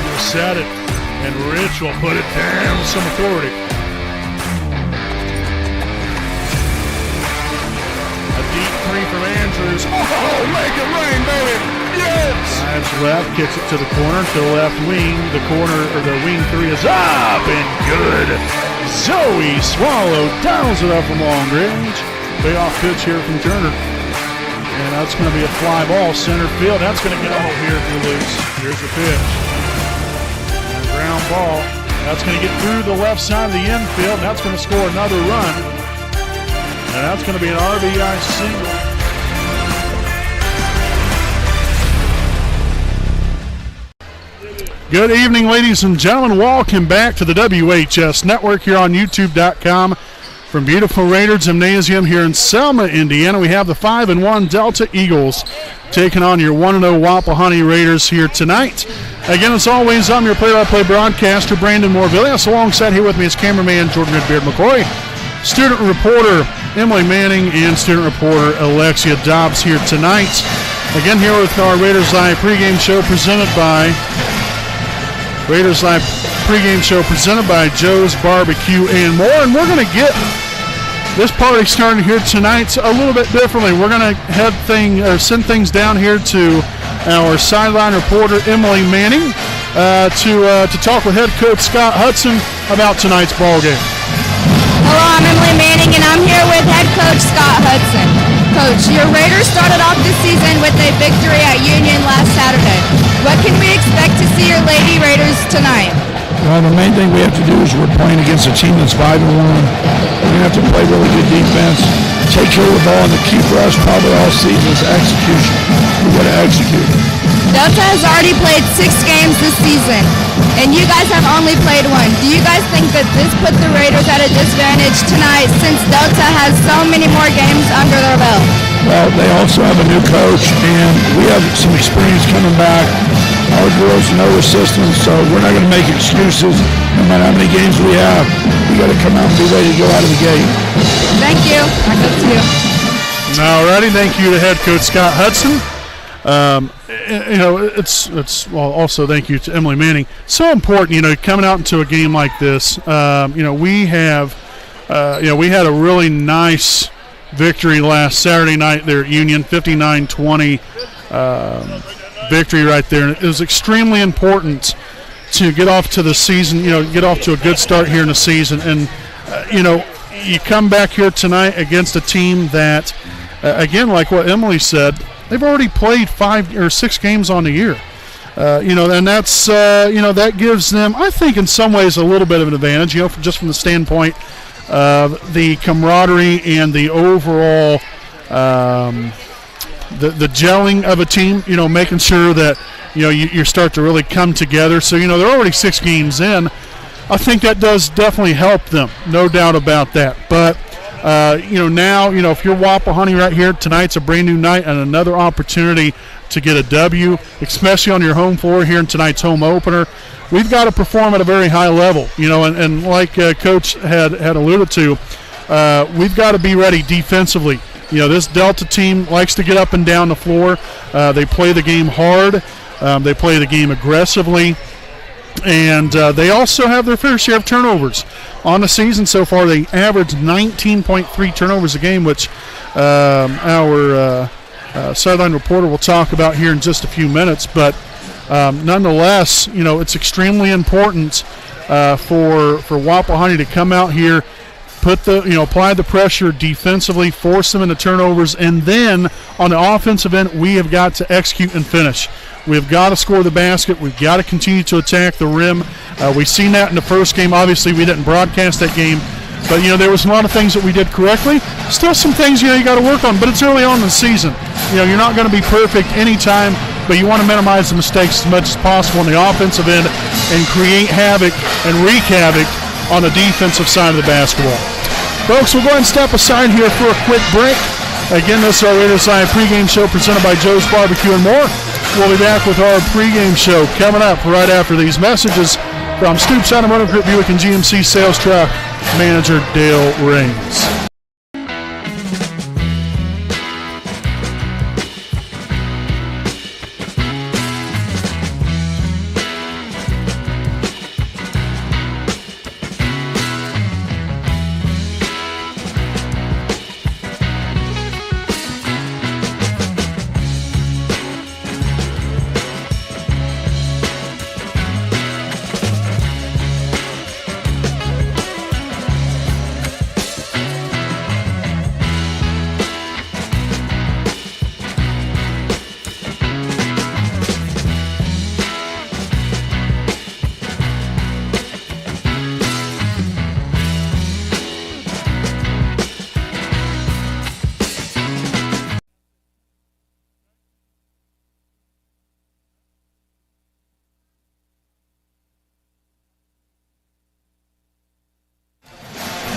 will set it, and Rich will put it down with some authority. A deep three from Andrews. Oh, make it rain, baby! Yes! Drives left, kicks it to the corner, to the left wing. The corner, or the wing three is up and good. Zoe Swallow dials it up from long range. Payoff pitch here from Turner. And that's going to be a fly ball, center field. That's going to get out here if you lose. Here's the pitch. And a ground ball. That's going to get through the left side of the infield. That's going to score another run. And that's going to be an RBI single. Good evening, ladies and gentlemen. Welcome back to the WHS Network here on YouTube.com. From beautiful Raider Gymnasium here in Selma, Indiana, we have the 5-1 Delta Eagles taking on your 1-0 Wapahani Raiders here tonight. Again, as always, I'm your play-by-play broadcaster, Brandon Morvillius. Alongside here with me is cameraman Jordan Redbeard McCoy, student reporter Emily Manning, and student reporter Alexia Dobbs here tonight. Again, here with our Raiders Live pregame show presented by Joe's Barbecue and More. And we're going to get this party started here tonight a little bit differently. We're going to send things down here to our sideline reporter Emily Manning to talk with head coach Scott Hudson about tonight's ball game. Hello, I'm Emily Manning, and I'm here with head coach Scott Hudson. Coach, your Raiders started off this season with a victory at Union last Saturday. What can we expect to see your Lady Raiders tonight? Well, the main thing we have to do is we're playing against a team that's 5-1. We're going to have to play really good defense, take care of the ball, and the key for us probably all season is execution. We've got to execute. Delta has already played 6 games this season, and you guys have only played 1. Do you guys think that this put the Raiders at a disadvantage tonight since Delta has so many more games under their belt? Well, they also have a new coach, and we have some experience coming back. Our girls know the system, so we're not going to make excuses no matter how many games we have. We got to come out and be ready to go out of the gate. Thank you. Back up to you. All righty, thank you to head coach Scott Hudson. Also thank you to Emily Manning. So important, coming out into a game like this. We had a really nice victory last Saturday night there at Union, 59-20 victory right there. And it was extremely important to get off to the season, get off to a good start here in the season. And, you come back here tonight against a team that, again, like what Emily said, they've already played 5 or 6 games on the year. And that's, that gives them, I think, in some ways a little bit of an advantage, just from the standpoint of the camaraderie and the overall the gelling of a team, making sure that, you start to really come together. So, they're already 6 games in. I think that does definitely help them, no doubt about that. But, now, if you're Wapahani right here, tonight's a brand new night and another opportunity to get a W, especially on your home floor here in tonight's home opener. We've got to perform at a very high level, and like Coach had alluded to, we've got to be ready defensively. This Delta team likes to get up and down the floor. They play the game hard. They play the game aggressively. And they also have their fair share of turnovers. On the season so far, they averaged 19.3 turnovers a game, which our sideline reporter will talk about here in just a few minutes. But nonetheless, it's extremely important for Wapahani to come out here, apply the pressure defensively, force them into turnovers, and then on the offensive end, we have got to execute and finish. We've got to score the basket. We've got to continue to attack the rim. We've seen that in the first game. Obviously, we didn't broadcast that game, but there was a lot of things that we did correctly. Still some things you got to work on, but it's early on in the season. You're not going to be perfect anytime, but you want to minimize the mistakes as much as possible on the offensive end and create havoc and wreak havoc on the defensive side of the basketball. Folks, we'll go ahead and step aside here for a quick break. Again, this is our Raiders Live pregame show presented by Joe's Barbecue and More. We'll be back with our pregame show coming up right after these messages from Stoops Automotive Group Buick and GMC Sales Truck Manager Dale Raines.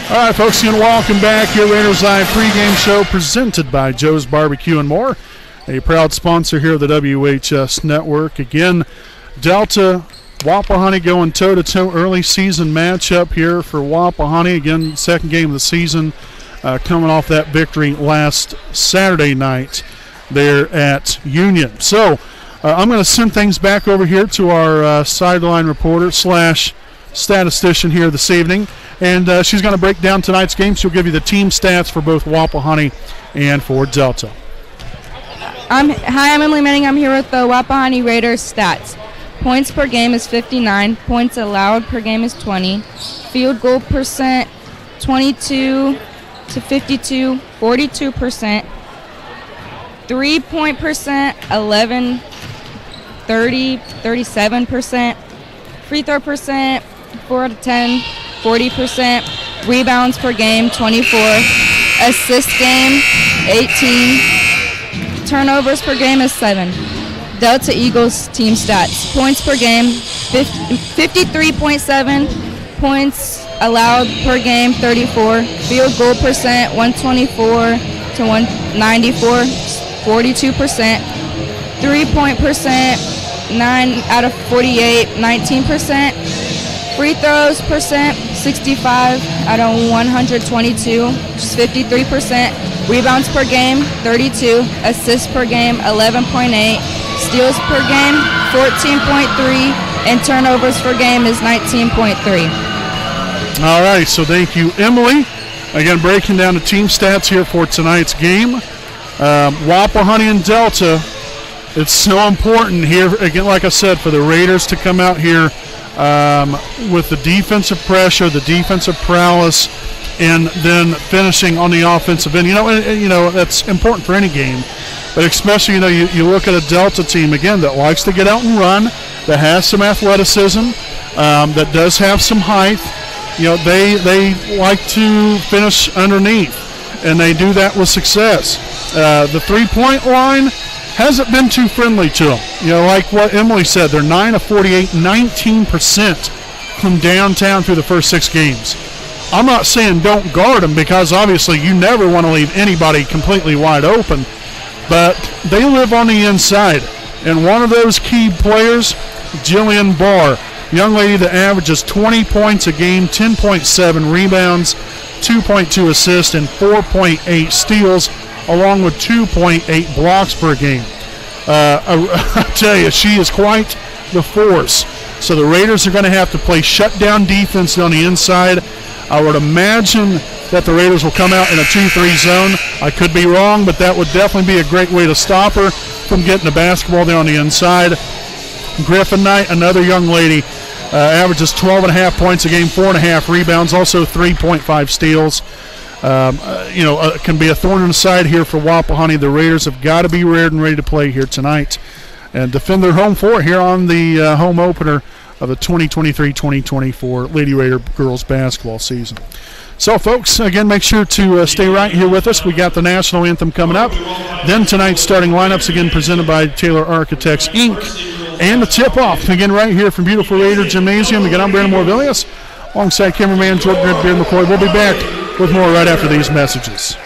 All right, folks, and welcome back here. Raiders Live pregame show presented by Joe's Barbecue and More, a proud sponsor here of the WHS Network. Again, Delta Wapahani going toe-to-toe early season matchup here for Wapahani. Again, second game of the season, coming off that victory last Saturday night there at Union. So I'm going to send things back over here to our sideline reporter slash statistician here this evening, and she's going to break down tonight's game. She'll give you the team stats for both Wapahani and for Delta. Hi, I'm Emily Manning. I'm here with the Wapahani Raiders stats. Points per game is 59. Points allowed per game is 20. Field goal percent 22 to 52, 42%. 3-point percent 11, 30, 37%. Free throw percent 4 out of 10, 40%. Rebounds per game 24. Assist game 18. Turnovers per game is 7. Delta Eagles team stats. Points per game 53.7. Points allowed per game 34. Field goal percent 124 to 194, 42%. 3-point percent 9 out of 48, 19%. Free throws percent 65 out of 122, which is 53%. Rebounds per game 32. Assists per game 11.8. Steals per game 14.3. And turnovers per game is 19.3. All right, so thank you, Emily. Again, breaking down the team stats here for tonight's game. Wapahani and Delta, it's so important here, again, like I said, for the Raiders to come out here with the defensive pressure, the defensive prowess, and then finishing on the offensive end. That's important for any game. But especially, you look at a Delta team, again, that likes to get out and run, that has some athleticism, that does have some height. They like to finish underneath, and they do that with success. The three-point line hasn't been too friendly to them. Like what Emily said, they're 9 of 48, 19% from downtown through the first 6 games. I'm not saying don't guard them, because obviously you never want to leave anybody completely wide open, but they live on the inside. And one of those key players, Jillian Barr, young lady that averages 20 points a game, 10.7 rebounds, 2.2 assists, and 4.8 steals, along with 2.8 blocks per game. I tell you, she is quite the force. So the Raiders are going to have to play shutdown defense on the inside. I would imagine that the Raiders will come out in a 2-3 zone. I could be wrong, but that would definitely be a great way to stop her from getting the basketball there on the inside. Griffin Knight, another young lady, averages 12.5 points a game, 4.5 rebounds, also 3.5 steals. Can be a thorn in the side here for Wapahani. The Raiders have got to be ready to play here tonight and defend their home floor here on the home opener of the 2023-2024 Lady Raider girls basketball season. So, folks, again, make sure to stay right here with us. We got the national anthem coming up. Then tonight's starting lineups, again, presented by Taylor Architects, Inc., and the tip-off, again, right here from beautiful Raider Gymnasium. Again, I'm Brandon Morvillius, alongside cameraman Jordan Beard McCoy. We'll be back with more right after these messages.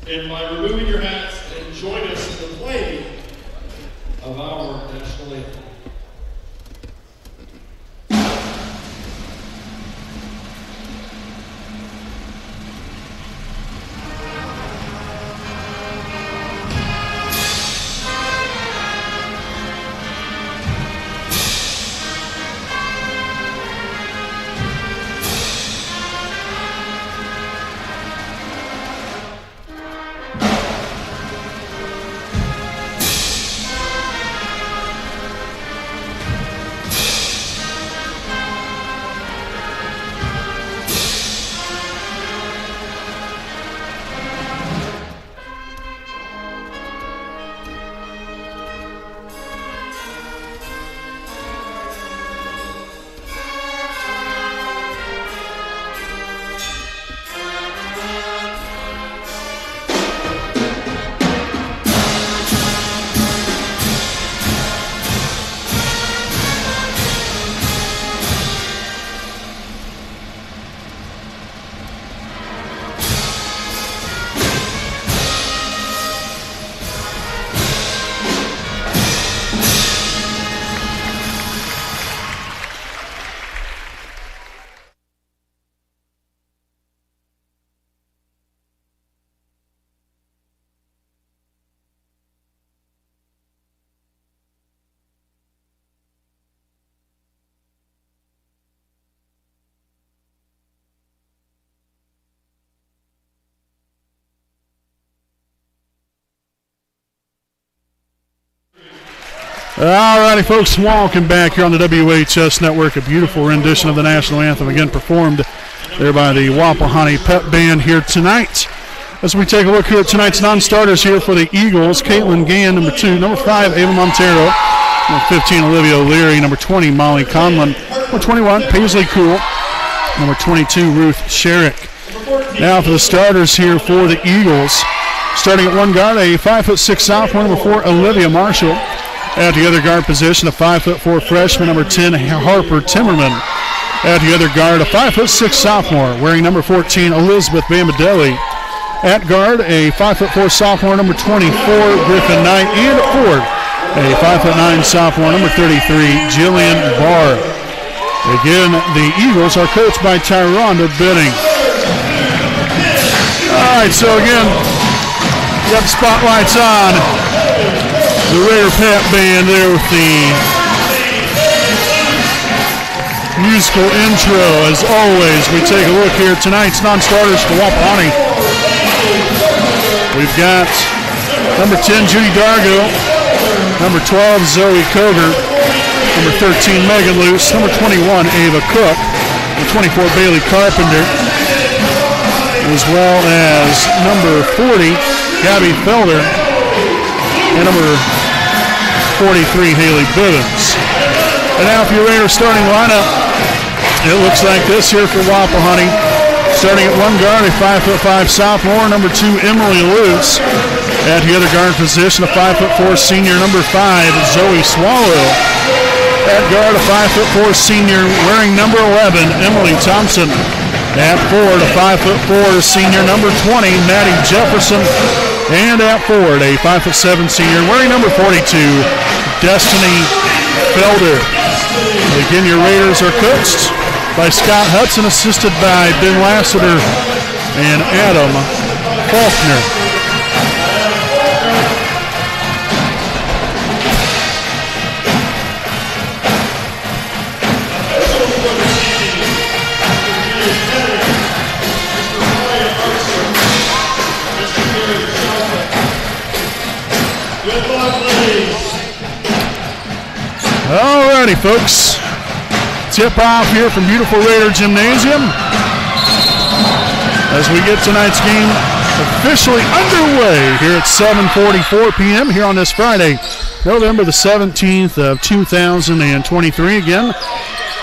And by removing your hats and join us in the playing of our national anthem. All righty, folks, welcome back here on the WHS Network. A beautiful rendition of the national anthem, again performed there by the Wapahani Pep Band here tonight. As we take a look here at tonight's non-starters here for the Eagles, Caitlin Gann, number 2, number 5, Ava Montero, number 15, Olivia O'Leary, number 20, Molly Conlon, number 21, Paisley Cool, number 22, Ruth Sherrick. Now for the starters here for the Eagles, starting at one guard, a 5'6" sophomore, number 4, Olivia Marshall. At the other guard position, a 5'4" freshman, number 10, Harper Timmerman. At the other guard, a 5'6" sophomore, wearing number 14, Elizabeth Bamadelli. At guard, a 5'4" sophomore, number 24, Griffin Knight. And at forward, a 5'9" sophomore, number 33, Jillian Barr. Again, the Eagles are coached by Tyronda Benning. All right, so again, you got the spotlights on the Raider Pep Band there with the musical intro. As always, we take a look here at tonight's non-starters for Wapahani. We've got number 10, Judy Dargo, number 12, Zoe Koger, number 13, Megan Luce, number 21, Ava Cook, number 24, Bailey Carpenter, as well as number 40, Gabby Felder, and number 43, Haley Bivens. And now for your Raiders starting lineup, it looks like this here for Wapahani. Starting at one guard, a 5'5" sophomore, number 2, Emily Luce. At the other guard position, a 5'4" senior, number 5, Zoe Swallow. At guard, a 5'4" senior, wearing number 11, Emily Thompson. At forward, a 5'4" senior, number 20, Maddie Jefferson. And at forward, a 5'7" senior, wearing number 42, Destiny Felder. Again, your Raiders are coached by Scott Hudson, assisted by Ben Lassiter and Adam Faulkner. Alrighty, folks. Tip off here from beautiful Raider Gymnasium as we get tonight's game officially underway here at 7:44 p.m. here on this Friday, November the 17th of 2023. Again,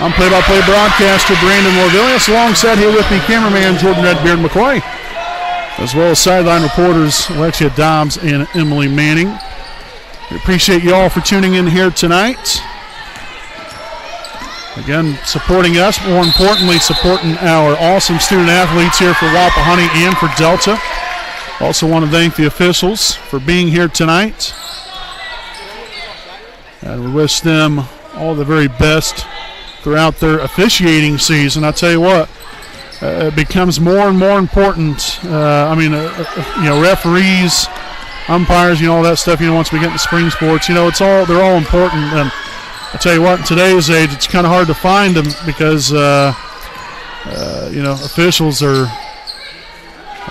I'm play-by-play broadcaster Brandon Morvillius, alongside here with me cameraman Jordan Redbeard McCoy, as well as sideline reporters Alexia Dobbs and Emily Manning. We appreciate you all for tuning in here tonight. Again, supporting us, more importantly, supporting our awesome student athletes here for Wapahani and for Delta. Also want to thank the officials for being here tonight. And we wish them all the very best throughout their officiating season. I tell you what, it becomes more and more important. Referees, umpires, all that stuff, once we get into spring sports, they're all important. And I tell you what, in today's age, it's kind of hard to find them because, officials are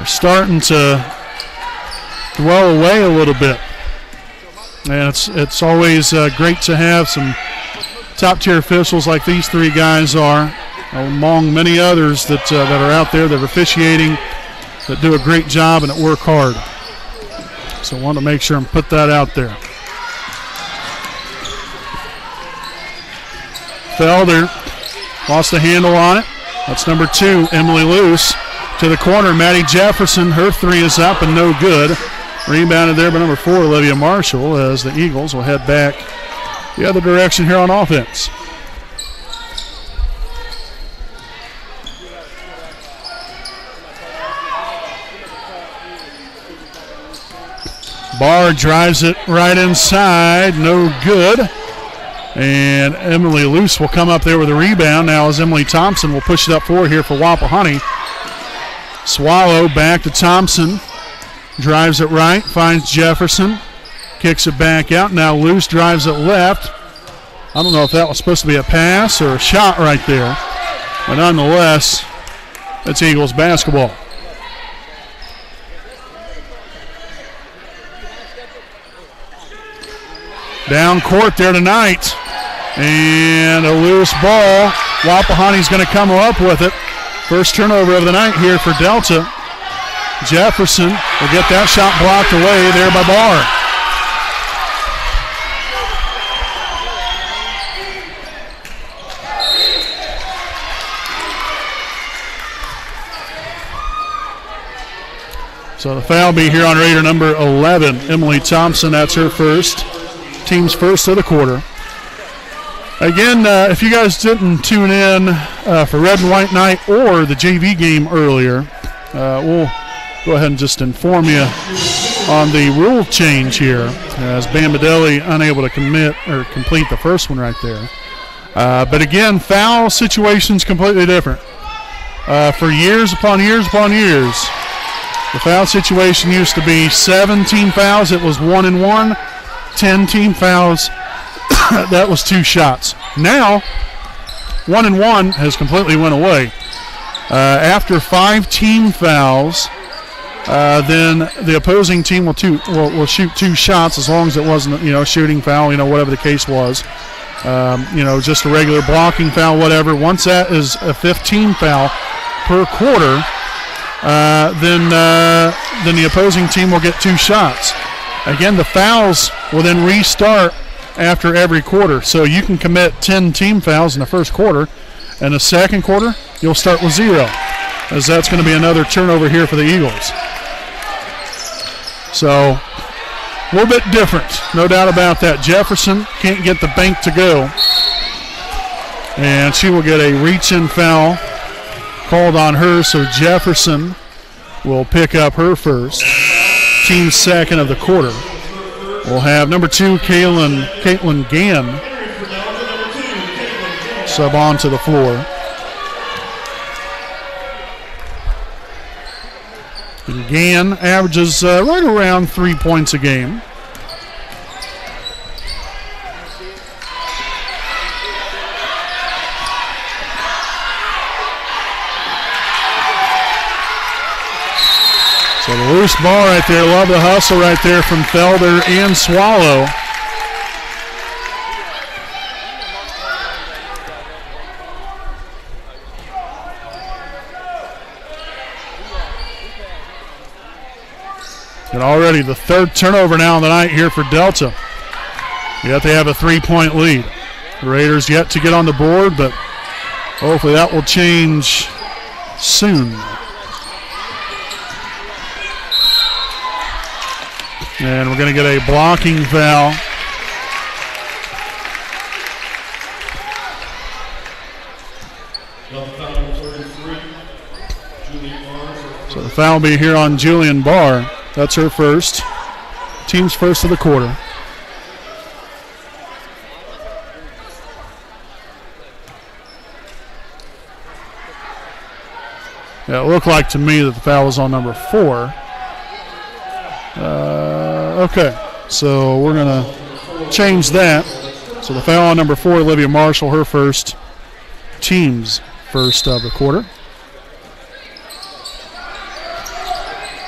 starting to dwell away a little bit. And it's always great to have some top-tier officials like these three guys are, among many others that are out there that are officiating, that do a great job and that work hard. So I want to make sure and put that out there. Felder lost the handle on it. That's number 2, Emily Luce. To the corner, Maddie Jefferson. Her three is up and no good. Rebounded there by number 4, Olivia Marshall, as the Eagles will head back the other direction here on offense. Barr drives it right inside, no good. And Emily Luce will come up there with a rebound now as Emily Thompson will push it up forward here for Wapahani. Swallow back to Thompson. Drives it right, finds Jefferson. Kicks it back out. Now Luce drives it left. I don't know if that was supposed to be a pass or a shot right there. But nonetheless, it's Eagles basketball. Down court there tonight. And a loose ball. Wapahani's going to come up with it. First turnover of the night here for Delta. Jefferson will get that shot blocked away there by Barr. So the foul will be here on Raider number 11, Emily Thompson. That's her first. Team's first of the quarter. Again, if you guys didn't tune in for Red and White Night or the JV game earlier, we'll go ahead and just inform you on the rule change here, as Bambadeli unable to complete the first one right there. But again, foul situation's completely different. For years upon years upon years, the foul situation used to be 17 fouls, it was 1 and 1, 10 team fouls, that was 2 shots. Now, 1 and 1 has completely went away. After 5 team fouls, then the opposing team will shoot 2 shots as long as it wasn't, shooting foul, whatever the case was. Just a regular blocking foul, whatever. Once that is a 15 foul per quarter, then the opposing team will get 2 shots. Again, the fouls will then restart after every quarter. So you can commit 10 team fouls in the first quarter. In the second quarter, you'll start with 0, as that's going to be another turnover here for the Eagles. So a little bit different, no doubt about that. Jefferson can't get the bank to go, and she will get a reach-in foul called on her, so Jefferson will pick up her first. Team's second of the quarter. We'll have number 2, Caitlin Gann, sub on to the floor. And Gann averages right around 3 points a game. So the loose ball right there. Love the hustle right there from Felder and Swallow. And already the third turnover now on the night here for Delta. Yet they have a 3-point lead. The Raiders yet to get on the board, but hopefully that will change soon. And we're going to get a blocking foul. So the foul will be here on Julian Barr. That's her first. Team's first of the quarter. Yeah, it looked like to me that the foul was on number 4. Okay, so we're going to change that. So the foul on number 4, Olivia Marshall, her first. Team's first of the quarter.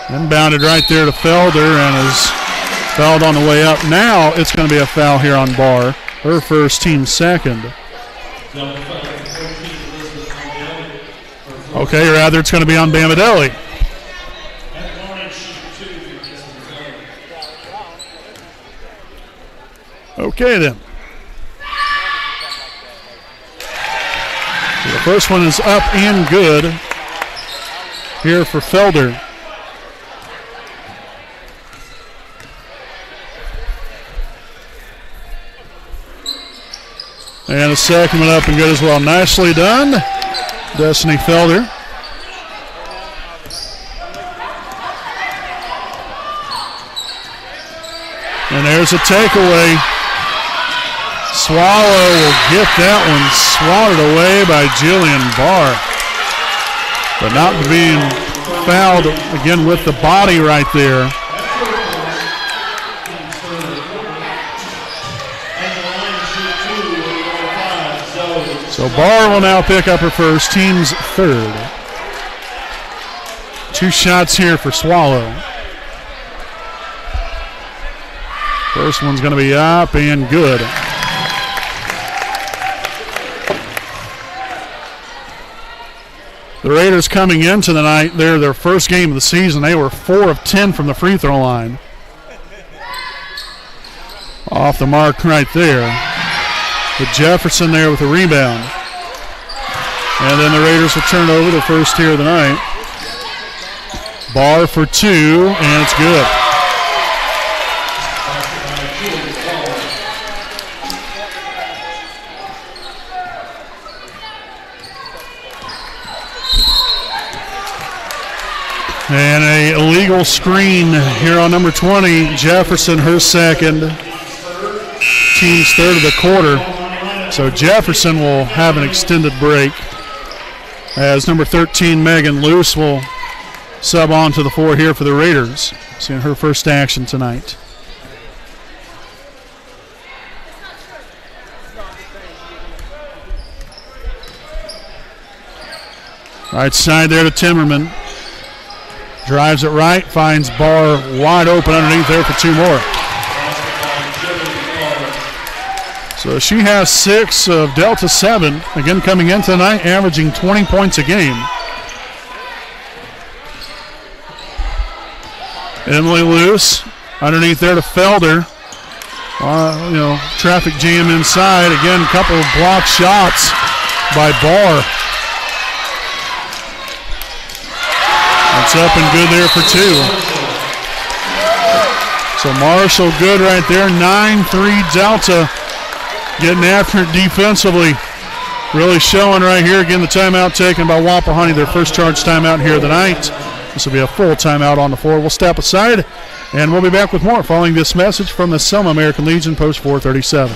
Inbounded right there to Felder and is fouled on the way up. Now it's going to be a foul here on Barr. Her first, team second. Okay, or rather it's going to be on Bamadelli. Okay then. So the first one is up and good here for Felder. And the second one up and good as well. Nicely done, Destiny Felder. And there's a takeaway. Swallow will get that one swatted away by Jillian Barr. But not being fouled again with the body right there. So Barr will now pick up her first, team's third. 2 shots here for Swallow. First one's going to be up and good. The Raiders coming into the night, their first game of the season, they were 4 of 10 from the free throw line. Off the mark right there. But Jefferson there with a rebound. And then the Raiders will turn over the first here of the night. Barr for 2, and it's good. And a illegal screen here on number 20. Jefferson, her second. Team's third of the quarter. So Jefferson will have an extended break as number 13, Megan Luce, will sub on to the floor here for the Raiders. Seeing her first action tonight. Right side there to Timmerman. Drives it right, finds Barr wide open underneath there for 2 more. So she has 6 of Delta 7. Again, coming in tonight, averaging 20 points a game. Emily Luce underneath there to Felder. Traffic jam inside. Again, a couple of block shots by Barr. It's up and good there for 2. So Marshall good right there. 9-3 Delta. Getting after it defensively. Really showing right here. Again, the timeout taken by Wapahani, their first charge timeout here of the night. This will be a full timeout on the floor. We'll step aside, and we'll be back with more following this message from the Selma American Legion, Post 437.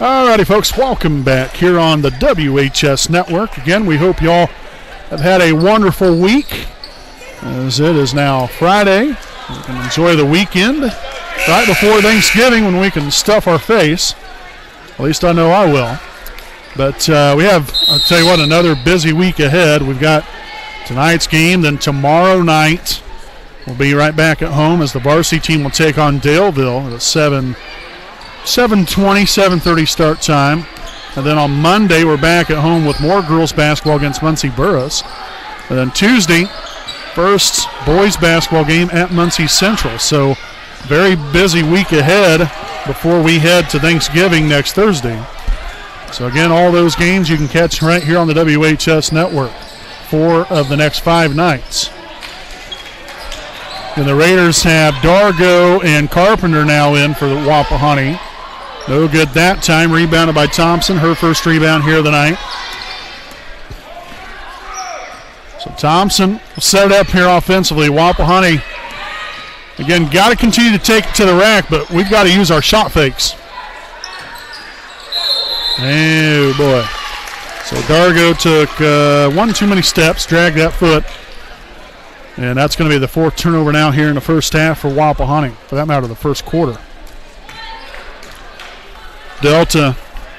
Alrighty, folks, welcome back here on the WHS Network. Again, we hope you all have had a wonderful week, as it is now Friday. We can enjoy the weekend right before Thanksgiving when we can stuff our face. At least I know I will. But we have, I'll tell you what, another busy week ahead. We've got tonight's game, then tomorrow night we'll be right back at home as the Varsity team will take on Daleville at 7:30 start time. And then on Monday, we're back at home with more girls basketball against Muncie Burris. And then Tuesday, first boys basketball game at Muncie Central. So very busy week ahead before we head to Thanksgiving next Thursday. So again, all those games you can catch right here on the WHS Network. 4 of the next 5 nights. And the Raiders have Dargo and Carpenter now in for the Wapahani. No good that time. Rebounded by Thompson. Her first rebound here of the night. So Thompson will set it up here offensively. Wapahani, again, got to continue to take it to the rack, but we've got to use our shot fakes. Oh, boy. So Dargo took one too many steps, dragged that foot. And that's going to be the 4th turnover now here in the first half for Wapahani, for that matter, the first quarter. Delta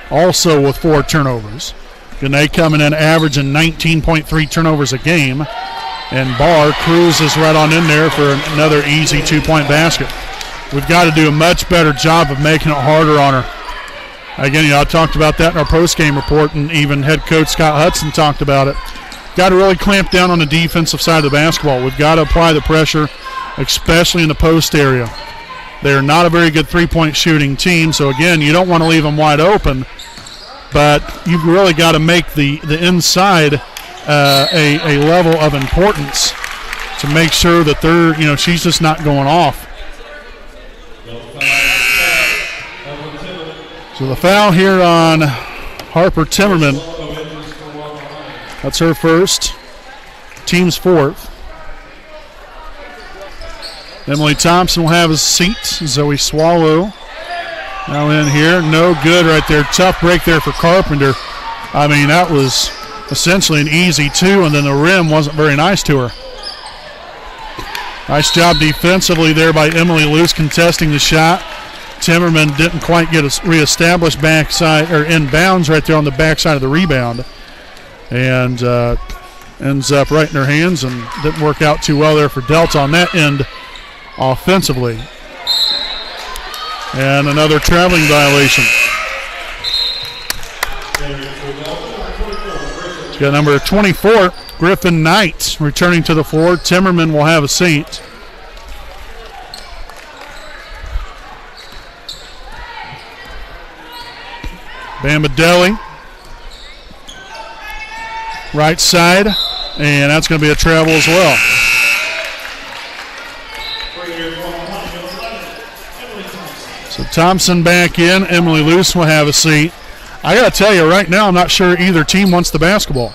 also with 4 turnovers. Gannett coming in averaging 19.3 turnovers a game. And Barr cruises right on in there for another easy 2-point basket. We've got to do a much better job of making it harder on her. Again, I talked about that in our post-game report, and even head coach Scott Hudson talked about it. Got to really clamp down on the defensive side of the basketball. We've got to apply the pressure, especially in the post area. They're not a very good three-point shooting team, so again, you don't want to leave them wide open, but you've really got to make the inside a level of importance to make sure that she's just not going off. So the foul here on Harper Timmerman. That's her first. Team's fourth. Emily Thompson will have a seat. Zoe Swallow now in here. No good right there. Tough break there for Carpenter. I mean, that was essentially an easy two, and then the rim wasn't very nice to her. Nice job defensively there by Emily Luce contesting the shot. Timmerman didn't quite get us reestablished backside or inbounds right there on the backside of the rebound, and ends up right in her hands, and didn't work out too well there for Delta on that end offensively. And another traveling violation. It's got number 24, Griffin Knight, returning to the floor. Timmerman will have a seat. Bamadelli, right side, and that's going to be a travel as well. So Thompson back in. Emily Luce will have a seat. I got to tell you right now, I'm not sure either team wants the basketball.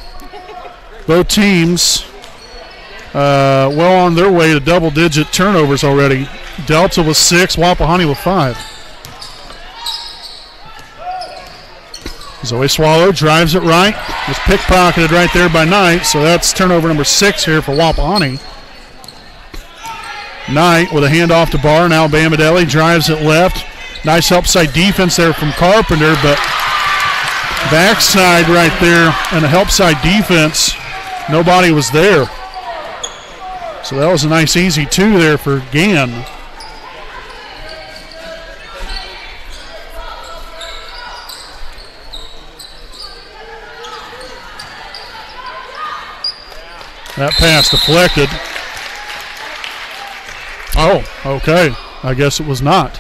Both teams well on their way to double-digit turnovers already. Delta with 6, Wapahani with 5. Zoe Swallow drives it right. Was pickpocketed right there by Knight, so that's turnover number 6 here for Wapahani. Knight with a handoff to Barr. Now Bamadelli drives it left. Nice help side defense there from Carpenter, but backside right there and a help side defense, nobody was there. So that was a nice easy two there for Gann. That pass deflected. Oh, okay. I guess it was not.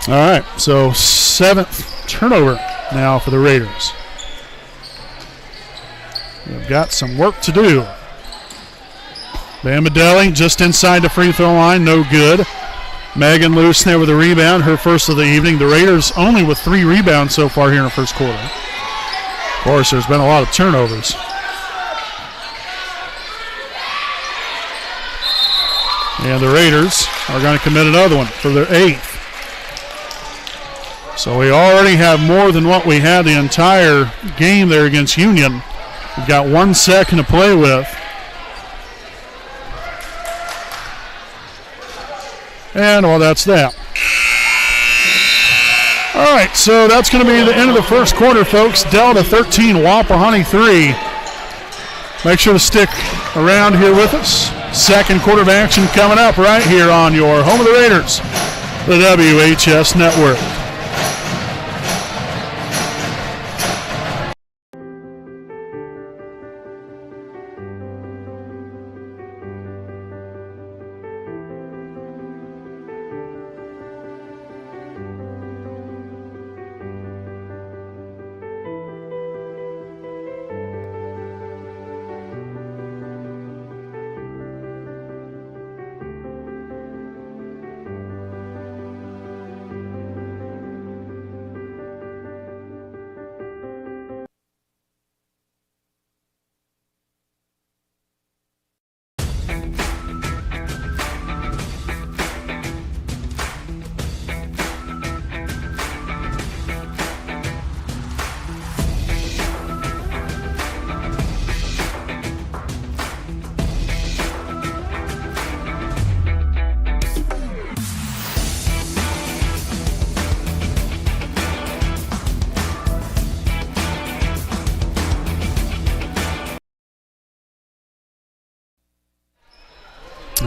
All right, so 7th turnover now for the Raiders. We've got some work to do. Bamadelli just inside the free throw line, no good. Megan Luce there with a rebound, her first of the evening. The Raiders only with 3 rebounds so far here in the first quarter. Of course, there's been a lot of turnovers. And the Raiders are going to commit another one for their 8th. So we already have more than what we had the entire game there against Union. We've got 1 second to play with. And, well, that's that. All right, so that's going to be the end of the first quarter, folks. Delta 13, Wapahani 3. Make sure to stick around here with us. Second quarter of action coming up right here on your home of the Raiders, the WHS Network.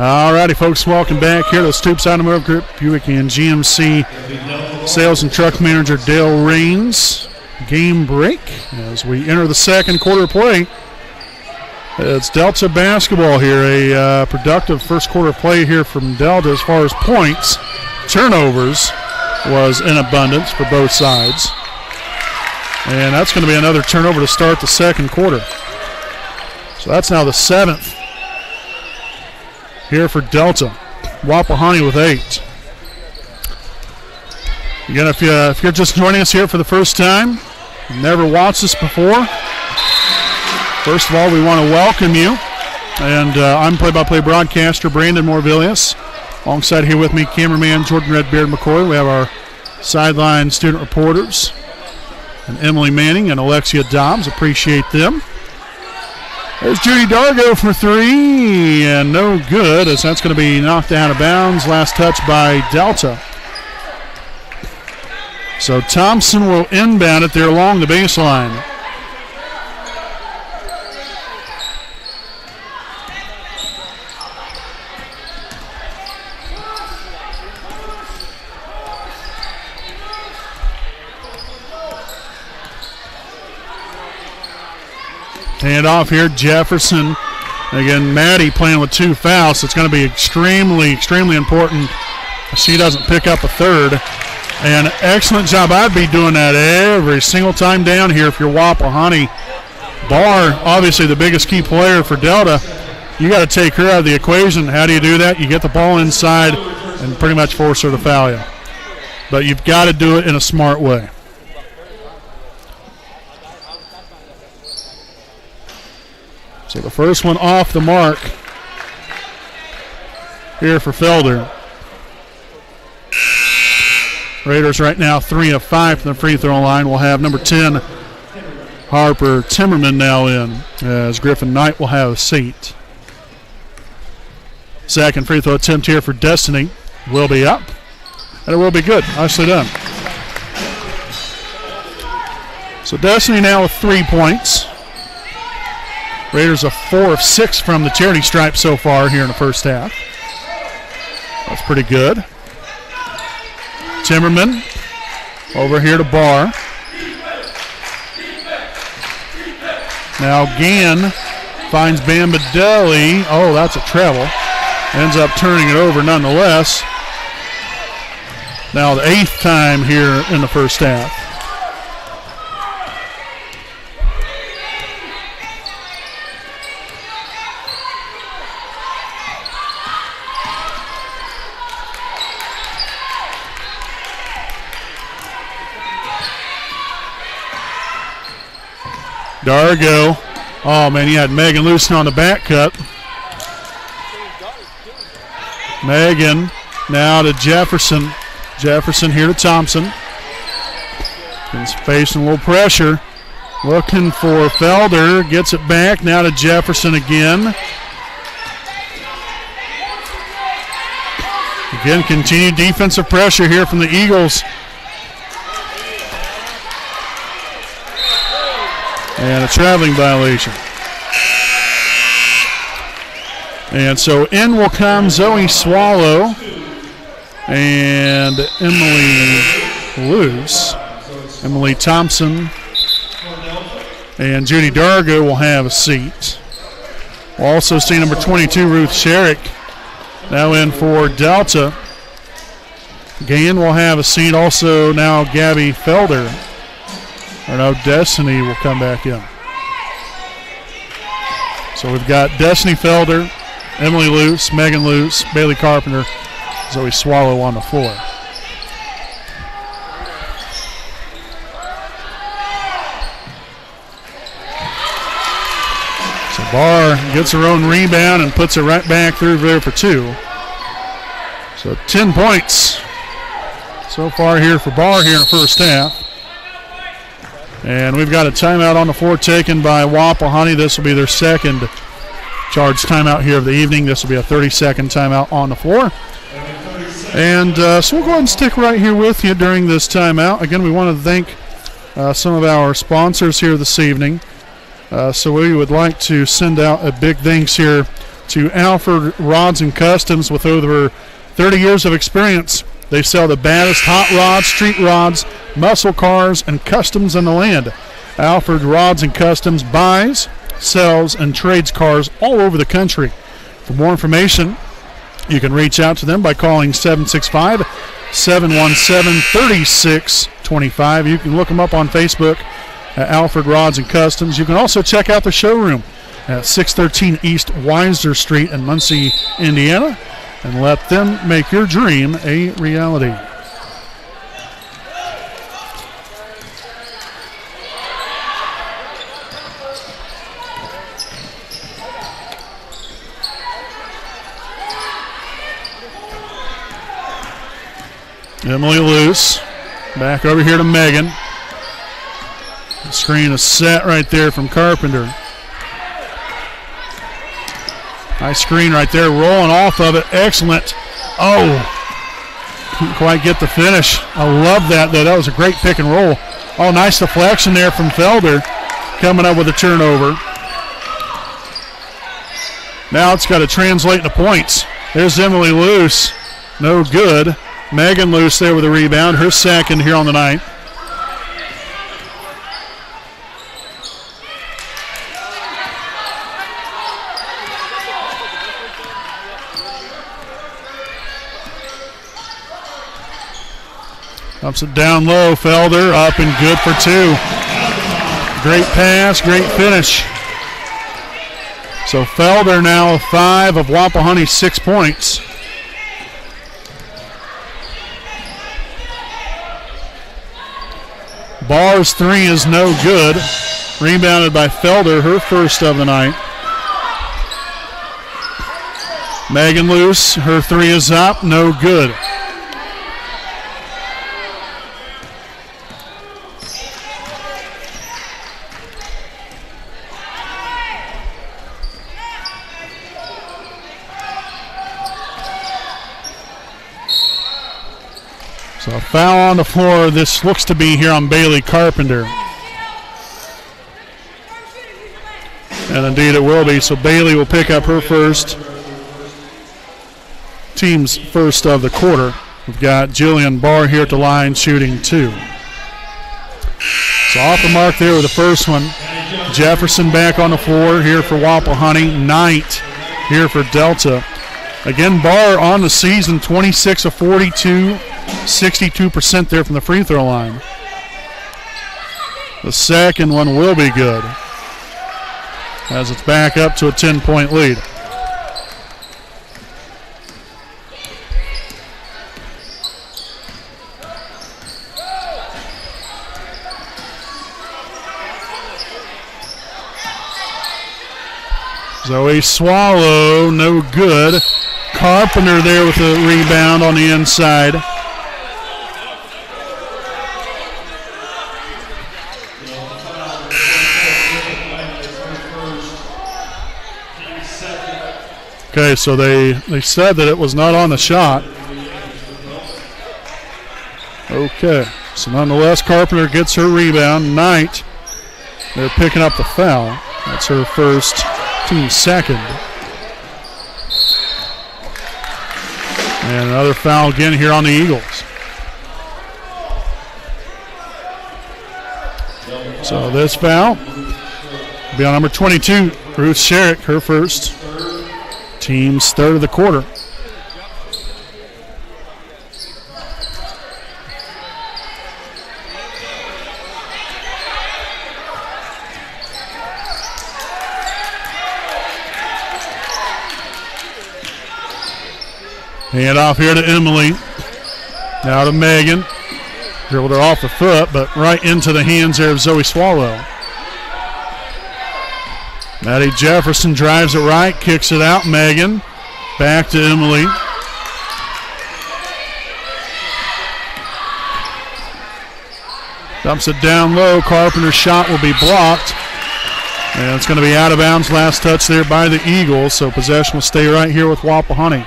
All righty, folks, welcome back here to the Stoops Automotive Group, Buick and GMC Sales and Truck Manager Dale Raines. Game break as we enter the second quarter of play. It's Delta basketball here, a productive first quarter of play here from Delta as far as points. Turnovers was in abundance for both sides. And that's going to be another turnover to start the second quarter. So that's now the 7th. Here for Delta. Wapahani with 8. Again, if you're just joining us here for the first time, never watched us before, first of all, we want to welcome you. And I'm play-by-play broadcaster Brandon Morvillius. Alongside here with me, cameraman Jordan Redbeard McCoy. We have our sideline student reporters, and Emily Manning and Alexia Dobbs. Appreciate them. There's Judy Dargo for three, and no good, as that's going to be knocked out of bounds. Last touch by Delta. So Thompson will inbound it there along the baseline. Hand off here, Jefferson. Again, Maddie playing with 2 fouls, so it's going to be extremely, extremely important she doesn't pick up a third. And excellent job. I'd be doing that every single time down here if you're Wapahani. Barr, obviously the biggest key player for Delta. You got to take her out of the equation. How do you do that? You get the ball inside and pretty much force her to foul you. But you've got to do it in a smart way. So the first one off the mark here for Felder. Raiders right now 3 of 5 from the free throw line. We'll have number 10, Harper Timmerman, now in, as Griffin Knight will have a seat. Second free throw attempt here for Destiny will be up, and it will be good. Nicely done. So Destiny now with 3 points. Raiders are 4 of 6 from the charity stripe so far here in the first half. That's pretty good. Timmerman over here to Barr. Now Gann finds Bambadelli. Oh, that's a travel. Ends up turning it over nonetheless. Now the 8th time here in the first half. Dargo. Oh, man, you had Megan Lewson on the back cut. Megan now to Jefferson. Jefferson here to Thompson. He's facing a little pressure. Looking for Felder. Gets it back. Now to Jefferson again. Again, continued defensive pressure here from the Eagles. And a traveling violation. And so in will come Zoe Swallow and Emily Luce. Emily Thompson and Judy Dargo will have a seat. We'll also see number 22, Ruth Sherrick, now in for Delta. Gann will have a seat. Also now Gabby Felder. Or no, Destiny will come back in. So we've got Destiny Felder, Emily Luce, Megan Luce, Bailey Carpenter, Zoe Swallow on the floor. So Barr gets her own rebound and puts it right back through there for 2. So 10 points so far here for Barr here in the first half. And we've got a timeout on the floor taken by Wapahani. This will be their second charged timeout here of the evening. This will be a 30-second timeout on the floor. And so we'll go ahead and stick right here with you during this timeout. Again, we want to thank some of our sponsors here this evening. So we would like to send out a big thanks here to Alfred Rods and Customs with over 30 years of experience. They sell the baddest hot rods, street rods, muscle cars, and customs in the land. Alfred Rods and Customs buys, sells, and trades cars all over the country. For more information, you can reach out to them by calling 765-717-3625. You can look them up on Facebook at Alfred Rods and Customs. You can also check out the showroom at 613 East Weiser Street in Muncie, Indiana, and let them make your dream a reality. Emily loose. Back over here to Megan. The screen is set right there from Carpenter. Nice screen right there, rolling off of it. Excellent. Oh, couldn't quite get the finish. I love that, though. That was a great pick and roll. Oh, nice deflection there from Felder, coming up with a turnover. Now it's got to translate into points. There's Emily loose. No good. Megan loose there with a rebound. Her second here on the night. Ups it down low. Felder up and good for two. Great pass, great finish. So Felder now 5 of Wapahani's 6 points. Barr's 3 is no good. Rebounded by Felder, her first of the night. Megan loose, her 3 is up, no good. So a foul on the floor, this looks to be here on Bailey Carpenter. And indeed it will be, so Bailey will pick up her first. Team's first of the quarter. We've got Jillian Barr here at the line shooting 2. So off the mark there with the first one. Jefferson back on the floor here for Wapahani. Knight here for Delta. Again, Barr on the season, 26 of 42. 62% there from the free throw line. The second one will be good as it's back up to a 10-point lead. Zoe Swallow, no good. Carpenter there with a rebound on the inside. Okay, so they said that it was not on the shot. Okay, so nonetheless, Carpenter gets her rebound. Knight, they're picking up the foul. That's her first, team second. And another foul again here on the Eagles. So this foul will be on number 22, Ruth Sherrick, her first. Team's third of the quarter. Hand off here to Emily. Now to Megan. Dribbled her off the foot, but right into the hands there of Zoe Swallow. Maddie Jefferson drives it right, kicks it out. Megan back to Emily. Dumps it down low. Carpenter's shot will be blocked. And it's going to be out of bounds. Last touch there by the Eagles, so possession will stay right here with Wapahani.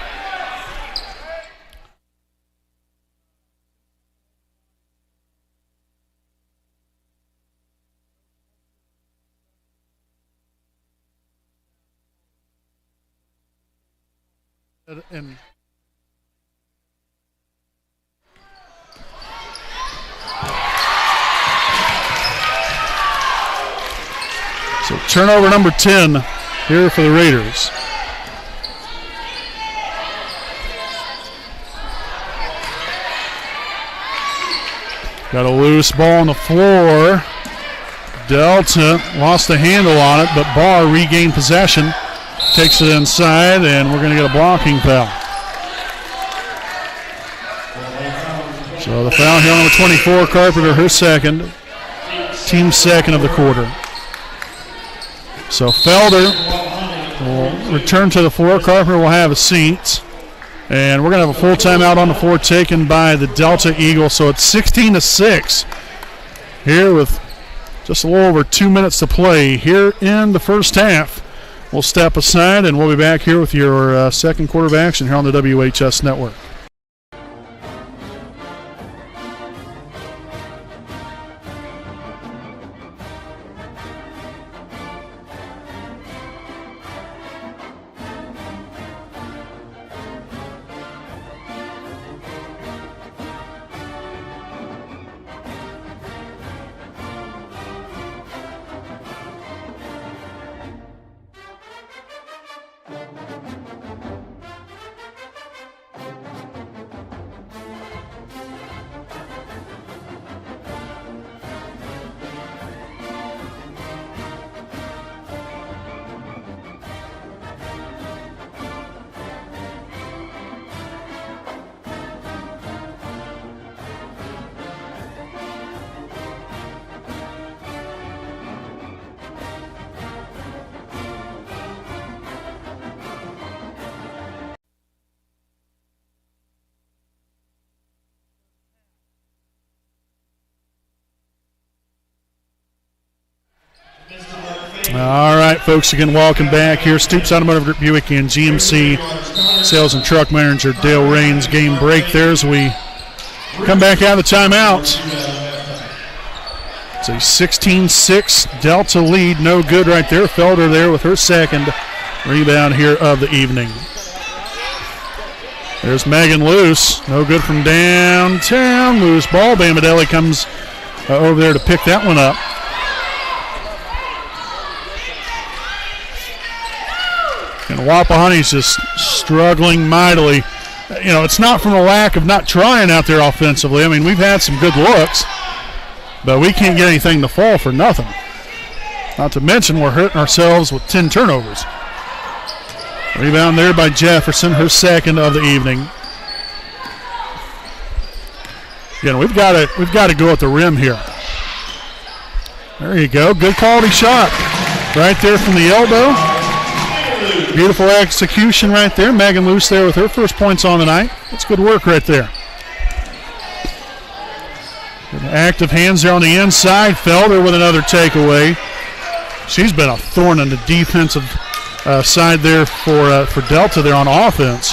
And so turnover number 10 here for the Raiders. Got a loose ball on the floor. Delta lost the handle on it, but Barr regained possession. Takes it inside, and we're going to get a blocking foul. So the foul here on number 24, Carpenter, her second. Team second of the quarter. So Felder will return to the floor. Carpenter will have a seat. And we're going to have a full timeout on the floor taken by the Delta Eagles. So it's 16-6 here with just a little over 2 minutes to play here in the first half. We'll step aside and we'll be back here with your second quarter of action here on the WHS Network. All right, folks, again, welcome back here. Stoops Automotive Group Buick and GMC Sales and Truck Manager Dale Raines. Game break there as we come back out of the timeout. It's a 16-6 Delta lead. No good right there. Felder there with her second rebound here of the evening. There's Megan Luce. No good from downtown. Loose ball. Bamadelli comes over there to pick that one up. And Wapahani's just struggling mightily. You know, it's not from a lack of not trying out there offensively. I mean, we've had some good looks, but we can't get anything to fall for nothing. Not to mention we're hurting ourselves with 10 turnovers. Rebound there by Jefferson, her second of the evening. Again, we've got to go at the rim here. There you go. Good quality shot right there from the elbow. Beautiful execution right there. Megan Luce there with her first points on the night. That's good work right there. Good active hands there on the inside. Felder with another takeaway. She's been a thorn in the defensive side there for Delta there on offense.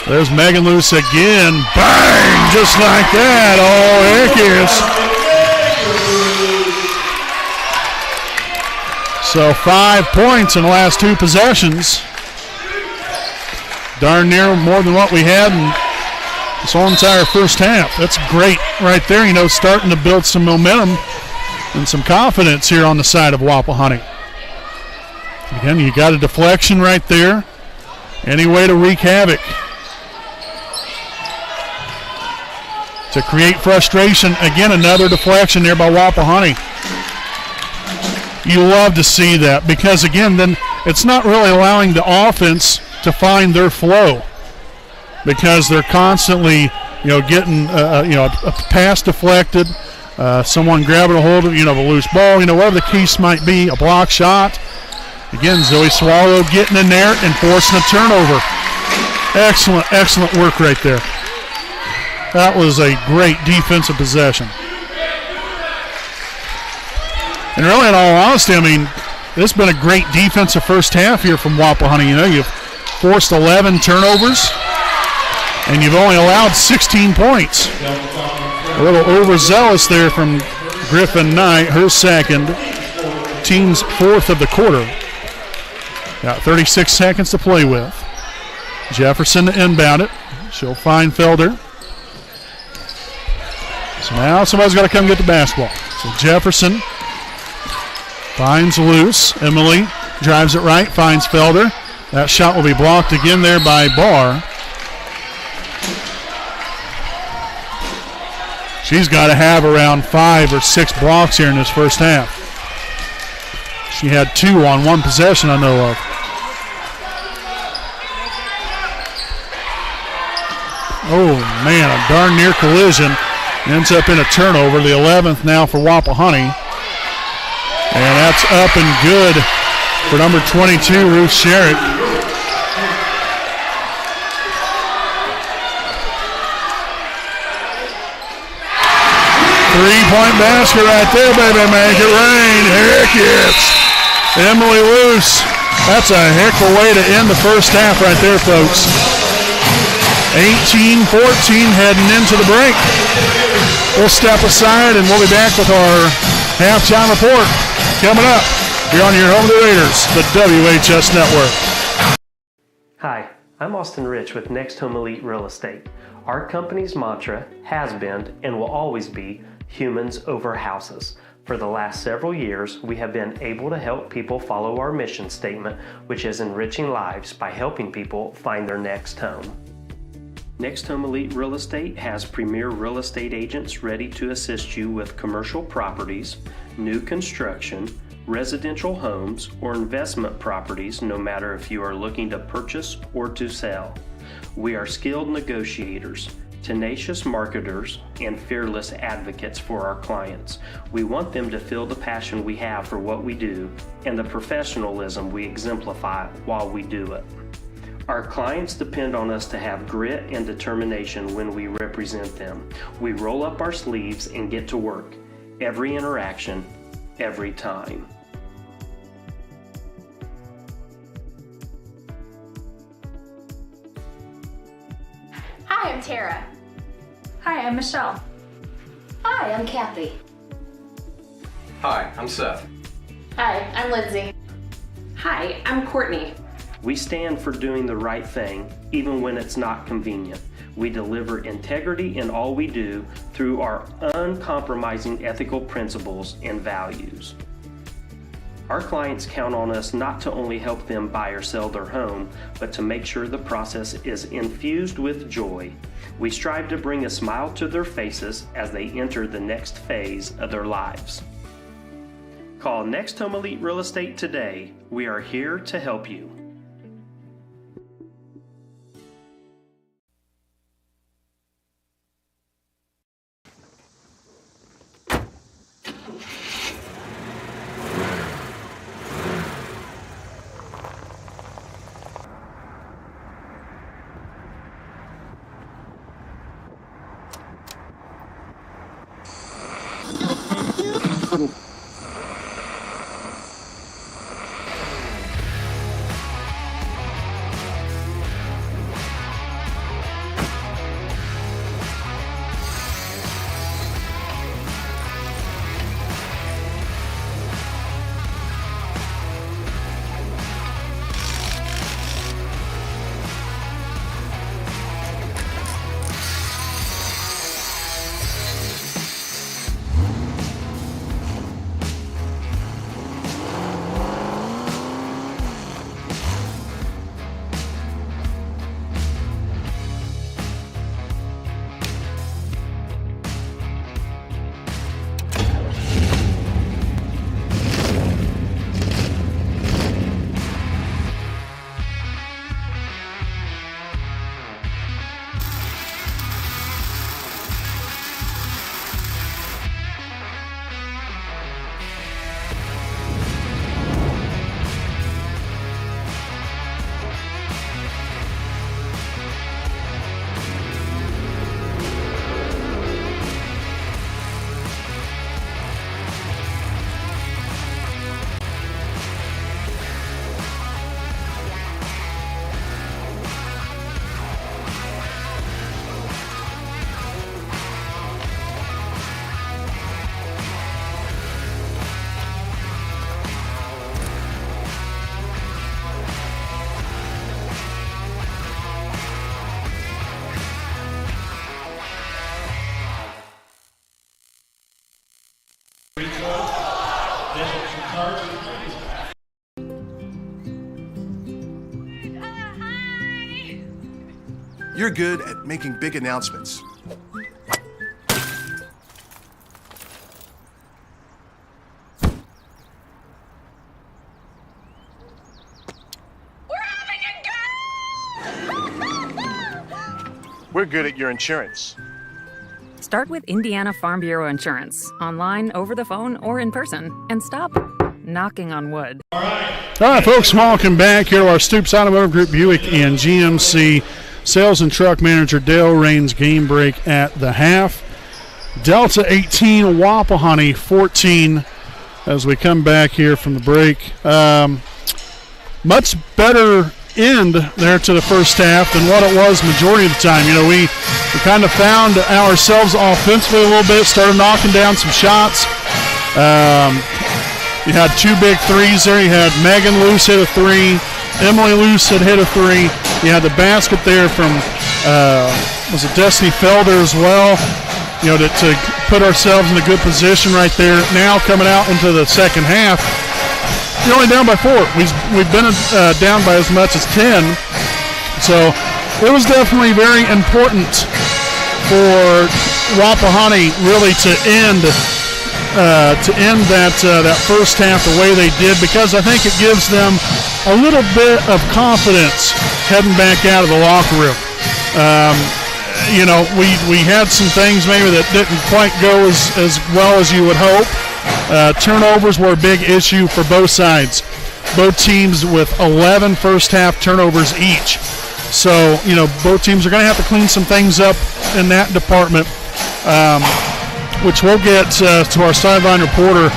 There's Megan Luce again. Bang! Just like that. Oh, heck yes. So 5 points in the last two possessions. Darn near more than what we had in this whole entire first half. That's great right there. You know, starting to build some momentum and some confidence here on the side of Wapahani. Again, you got a deflection right there. Any way to wreak havoc. To create frustration. Again, another deflection there by Wapahani. You love to see that because, again, then it's not really allowing the offense to find their flow because they're constantly, getting, a pass deflected, someone grabbing a hold of, a loose ball, whatever the case might be, a block shot. Again, Zoe Swallow getting in there and forcing a turnover. Excellent, excellent work right there. That was a great defensive possession. And really, in all honesty, I mean, this has been a great defensive first half here from Wapahani. You've forced 11 turnovers, and you've only allowed 16 points. A little overzealous there from Griffin Knight, her second, team's fourth of the quarter. Got 36 seconds to play with. Jefferson to inbound it. She'll find Felder. So now somebody's got to come get the basketball. So Jefferson finds Luce. Emily drives it right, finds Felder. That shot will be blocked again there by Barr. She's got to have around 5 or 6 blocks here in this first half. She had 2 on one possession I know of. Oh, man, a darn near collision. Ends up in a turnover, the 11th now for Wapahani. And that's up and good for number 22, Ruth Sherrick. Three-point basket right there, baby. Make it rain. Heck yes. Emily Luce. That's a heck of a way to end the first half right there, folks. 18-14 heading into the break. We'll step aside and we'll be back with our halftime report coming up here on your home of the Raiders, the WHS Network. Hi, I'm Austin Rich with Next Home Elite Real Estate. Our company's mantra has been and will always be humans over houses. For the last several years, we have been able to help people follow our mission statement, which is enriching lives by helping people find their next home. Next Home Elite Real Estate has premier real estate agents ready to assist you with commercial properties, new construction, residential homes, or investment properties, no matter if you are looking to purchase or to sell. We are skilled negotiators, tenacious marketers, and fearless advocates for our clients. We want them to feel the passion we have for what we do and the professionalism we exemplify while we do it. Our clients depend on us to have grit and determination when we represent them. We roll up our sleeves and get to work. Every interaction, every time. Hi, I'm Tara. Hi, I'm Michelle. Hi, I'm Kathy. Hi, I'm Seth. Hi, I'm Lindsay. Hi, I'm Courtney. We stand for doing the right thing, even when it's not convenient. We deliver integrity in all we do through our uncompromising ethical principles and values. Our clients count on us not to only help them buy or sell their home, but to make sure the process is infused with joy. We strive to bring a smile to their faces as they enter the next phase of their lives. Call Next Home Elite Real Estate today. We are here to help you. You're good at making big announcements. We're good at your insurance. Start with Indiana Farm Bureau Insurance, online, over the phone, or in person, and stop knocking on wood. All right, folks, welcome back here to our Stoops Automotive Group Buick and GMC Sales and Truck Manager Dale Raines game break at the half. Delta 18, Wapahani 14 as we come back here from the break. Much better end there to the first half than what it was majority of the time. You know, we kind of found ourselves offensively a little bit, started knocking down some shots. You had two big threes there. You had Megan Luce hit a three. Emily Luce had hit a three. You had the basket there from, was it Destiny Felder as well? You know, to put ourselves in a good position right there. Now coming out into the second half, you're only down by 4. We've been down by as much as 10. So it was definitely very important for Wapahani really to end that first half the way they did, because I think it gives them a little bit of confidence heading back out of the locker room. You know, we had some things maybe that didn't quite go as well as you would hope. Turnovers were a big issue for both sides. Both teams with 11 first half turnovers each. So, you know, both teams are going to have to clean some things up in that department, which we'll get to our sideline reporter,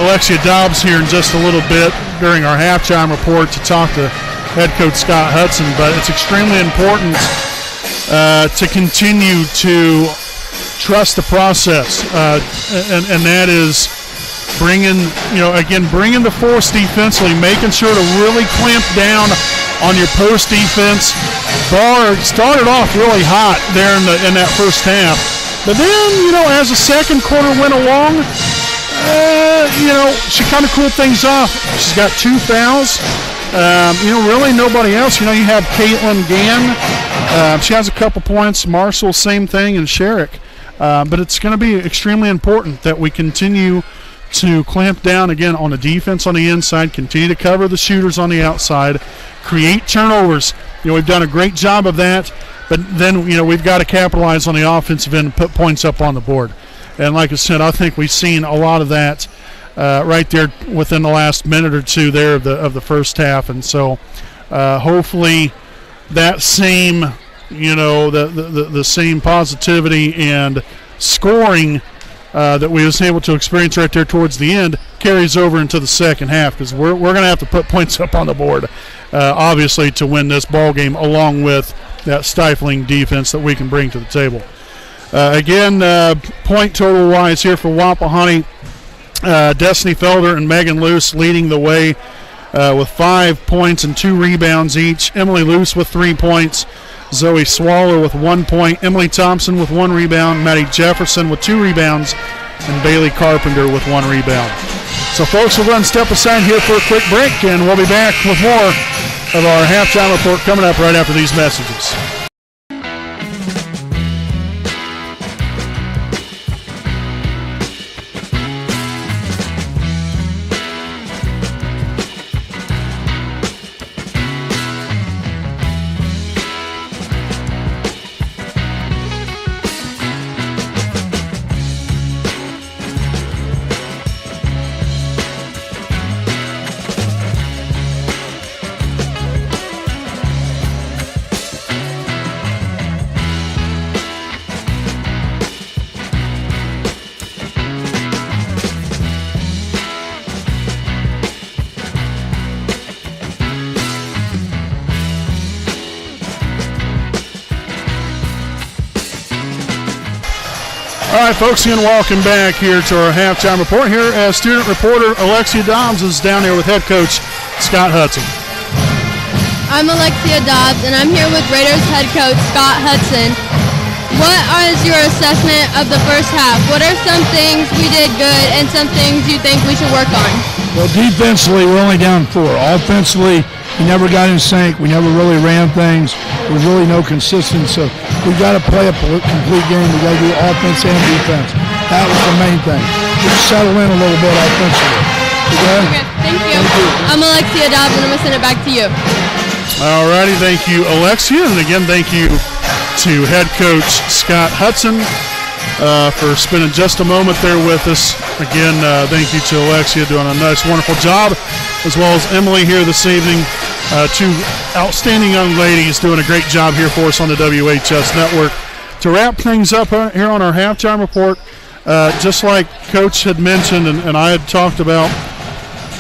Alexia Dobbs, here in just a little bit during our halftime report to talk to head coach Scott Hudson. But it's extremely important to continue to trust the process, and that is bringing the force defensively, making sure to really clamp down on your post defense. Barr started off really hot there in that first half, but then, you know, as the second quarter went along, you know, she kind of cooled things off. She's got 2 fouls. You know, really nobody else. You know, you have Caitlin Gann. She has a couple points. Marshall, same thing, and Sherrick. But it's going to be extremely important that we continue to clamp down again on the defense on the inside, continue to cover the shooters on the outside, create turnovers. You know, we've done a great job of that, but then, you know, we've got to capitalize on the offensive end and put points up on the board. And like I said, I think we've seen a lot of that right there within the last minute or two there of the first half. And so hopefully that same, you know, the same positivity and scoring that we was able to experience right there towards the end carries over into the second half, because we're going to have to put points up on the board, obviously, to win this ball game, along with that stifling defense that we can bring to the table. Again, point total wise here for Wapahani, Destiny Felder and Megan Luce leading the way with 5 points and 2 rebounds each. Emily Luce with 3 points. Zoe Swaller with 1 point. Emily Thompson with 1 rebound. Maddie Jefferson with 2 rebounds. And Bailey Carpenter with 1 rebound. So, folks, we'll go and step aside here for a quick break, and we'll be back with more of our halftime report coming up right after these messages. All right, folks, again, welcome back here to our halftime report. Here, as student reporter Alexia Dobbs is down here with head coach Scott Hudson. I'm Alexia Dobbs, and I'm here with Raiders head coach Scott Hudson. What is your assessment of the first half? What are some things we did good and some things you think we should work on? Well, defensively, we're only down 4. Offensively, we never got in sync. We never really ran things. There's really no consistency. So we've got to play a complete game. We've got to do offense and defense. That was the main thing. Just settle in a little bit offensively. Okay? Thank you. I'm Alexia Dobbs, and I'm going to send it back to you. All righty, thank you, Alexia. And again, thank you to head coach Scott Hudson for spending just a moment there with us. Again, thank you to Alexia, doing a nice, wonderful job, as well as Emily here this evening. 2 outstanding young ladies doing a great job here for us on the WHS Network. To wrap things up here on our halftime report, just like Coach had mentioned and I had talked about,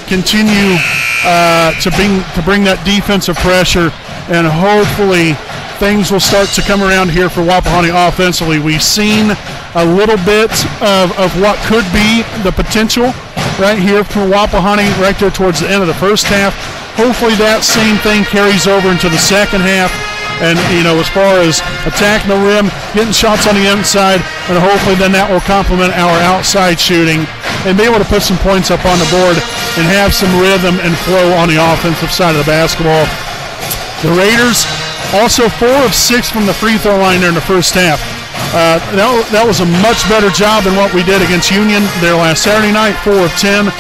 continue to bring that defensive pressure, and hopefully things will start to come around here for Wapahani offensively. We've seen a little bit of what could be the potential right here for Wapahani right there towards the end of the first half. Hopefully that same thing carries over into the second half. And, as far as attacking the rim, getting shots on the inside, and hopefully then that will complement our outside shooting and be able to put some points up on the board and have some rhythm and flow on the offensive side of the basketball. The Raiders also 4 of 6 from the free throw line there in the first half. That was a much better job than what we did against Union there last Saturday night, 4 of 10.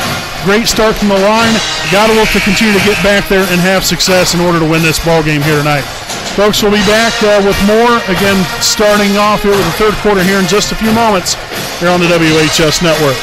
Great start from the line. Got to look to continue to get back there and have success in order to win this ball game here tonight. Folks, we'll be back with more, again, starting off here with the third quarter here in just a few moments here on the WHS Network.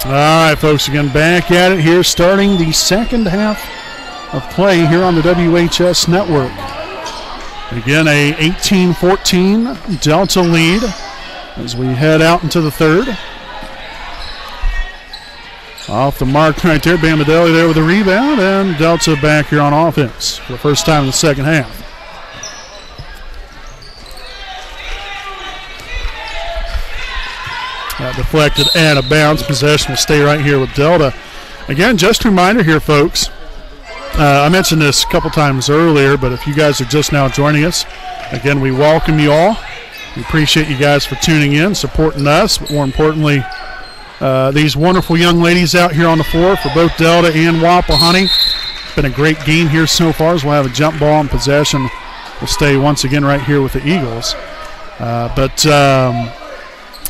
All right, folks, again, back at it here, starting the second half of play here on the WHS Network. Again, a 18-14 Delta lead as we head out into the third. Off the mark right there, Bamadelli there with a rebound, and Delta back here on offense for the first time in the second half. Deflected out of bounds. Possession will stay right here with Delta. Again, just a reminder here, folks. I mentioned this a couple times earlier, but if you guys are just now joining us, again, we welcome you all. We appreciate you guys for tuning in, supporting us, but more importantly, these wonderful young ladies out here on the floor for both Delta and Wapahani. It's been a great game here so far as we'll have a jump ball and possession. We'll stay once again right here with the Eagles.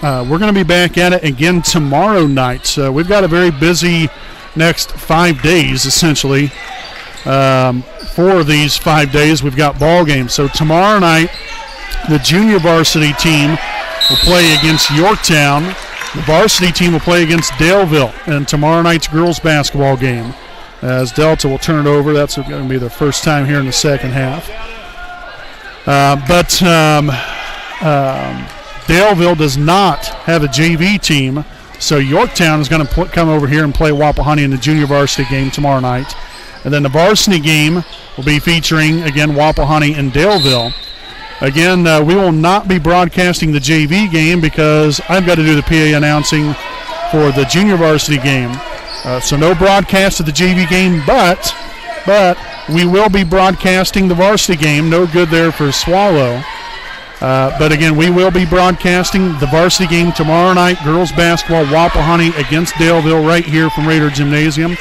We're going to be back at it again tomorrow night. We've got a very busy next 5 days, essentially. For these 5 days, we've got ball games. So tomorrow night, the junior varsity team will play against Yorktown. The varsity team will play against Daleville. And tomorrow night's girls basketball game, as Delta will turn it over. That's going to be their first time here in the second half. Daleville does not have a JV team, so Yorktown is going to come over here and play Wapahani in the junior varsity game tomorrow night. And then the varsity game will be featuring, again, Wapahani and Daleville. Again, we will not be broadcasting the JV game because I've got to do the PA announcing for the junior varsity game. So no broadcast of the JV game, but we will be broadcasting the varsity game. No good there for Swallow. But again, we will be broadcasting the varsity game tomorrow night, girls basketball, Wapahani against Daleville right here from Raider Gymnasium.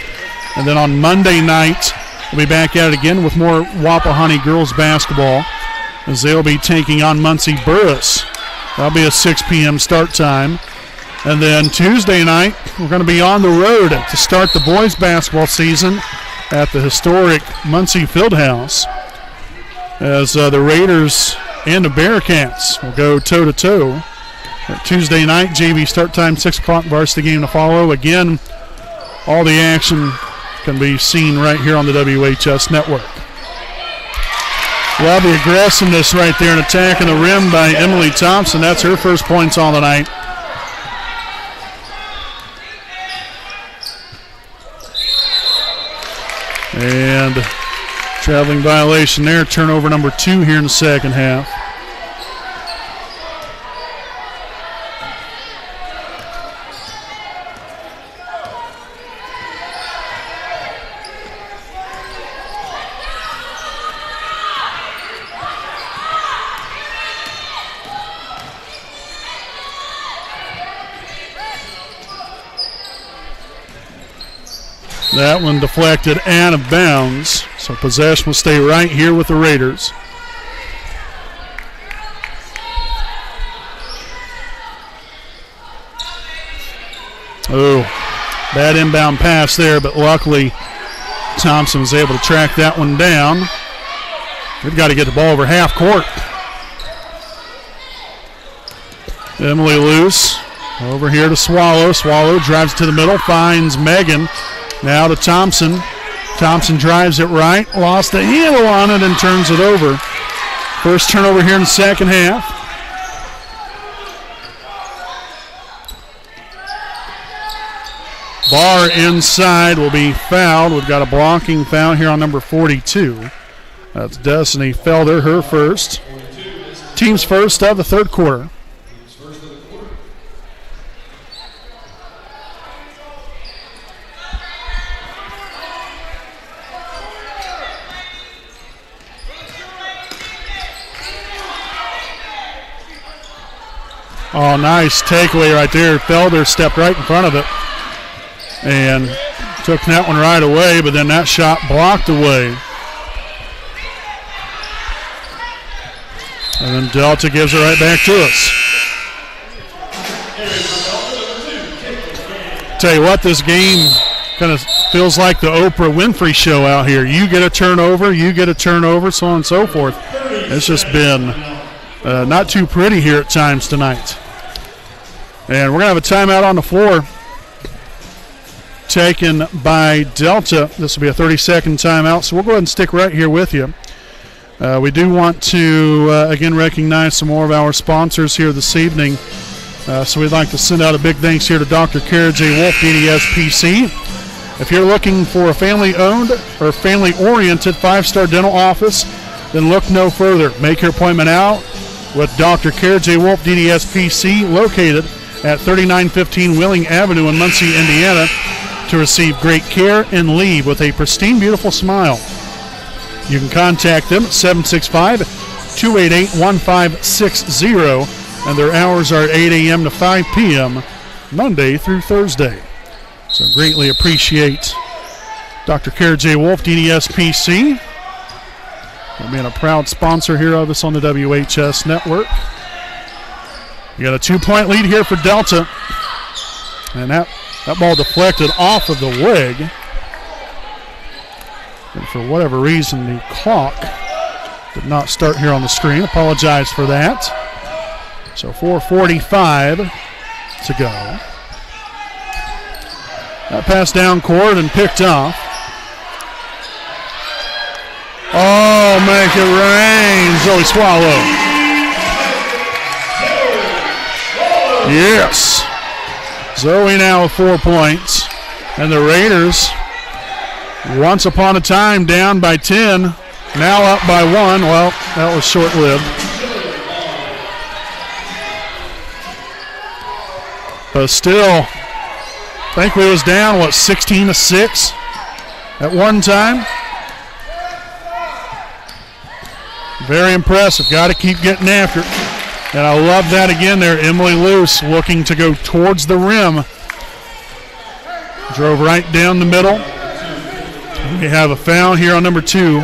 And then on Monday night, we'll be back at it again with more Wapahani girls basketball as they'll be taking on Muncie Burris. That'll be a 6 p.m. start time. And then Tuesday night, we're going to be on the road to start the boys basketball season at the historic Muncie Fieldhouse as the Raiders and the Bearcats will go toe-to-toe. Tuesday night, JV start time, 6 o'clock, varsity game to follow. Again, all the action can be seen right here on the WHS Network. Well, the aggressiveness right there and attacking the rim by Emily Thompson. That's her first points on the night. And traveling violation there, turnover number 2 here in the second half. That one deflected out of bounds, so possession will stay right here with the Raiders. Oh, Bad inbound pass there, but luckily Thompson was able to track that one down. We've got to get the ball over half court. Emily loose. Over here to Swallow. Swallow drives to the middle, finds Megan. Now to Thompson. Thompson drives it right, lost the handle on it and turns it over. First turnover here in the second half. Barr inside will be fouled. We've got a blocking foul here on number 42. That's Destiny Felder, her first. Team's first of the third quarter. Oh, nice takeaway right there. Felder stepped right in front of it and took that one right away, but then that shot blocked away. And then Delta gives it right back to us. Tell you what, this game kind of feels like the Oprah Winfrey show out here. You get a turnover, so on and so forth. It's just been not too pretty here at times tonight. And we're going to have a timeout on the floor taken by Delta. This will be a 30-second timeout, so we'll go ahead and stick right here with you. We do want to, again, recognize some more of our sponsors here this evening. So we'd like to send out a big thanks here to Dr. Kara J. Wolf, DDSPC. If you're looking for a family-owned or family-oriented 5-star dental office, then look no further. Make your appointment out with Dr. Kara J. Wolf, DDSPC, located at 3915 Wheeling Avenue in Muncie, Indiana, to receive great care and leave with a pristine, beautiful smile. You can contact them at 765-288-1560, and their hours are at 8 a.m. to 5 p.m., Monday through Thursday. So greatly appreciate Dr. Kara J. Wolf, DDSPC, for being a proud sponsor here of us on the WHS Network. You got a 2-point lead here for Delta. And that ball deflected off of the leg. And for whatever reason, the clock did not start here on the screen. Apologize for that. So 4:45 to go. That pass down court and picked off. Oh, make it rain. Zoe Swallow. Yes. Zoe now with 4 points. And the Raiders, once upon a time down by 10, now up by 1. Well, that was short-lived. But still, I think we was down, 16-6 at one time. Very impressive. Got to keep getting after it. And I love that again there. Emily Luce looking to go towards the rim. Drove right down the middle. We have a foul here on number 2.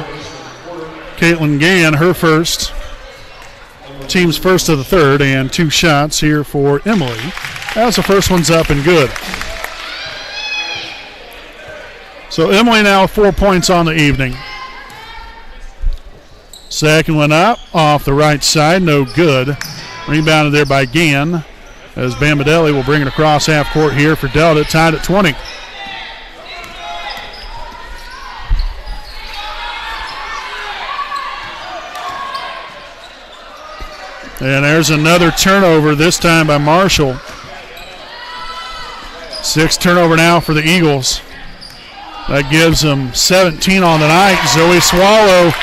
Caitlin Gann, her first. Team's first of the third, and 2 shots here for Emily. As the first one's up and good. So Emily now with 4 points on the evening. Second one up off the right side, no good. Rebounded there by Gann, as Bamadelli will bring it across half court here for Delta, tied at 20. And there's another turnover, this time by Marshall. 6th turnover now for the Eagles. That gives them 17 on the night. Zoe Swallow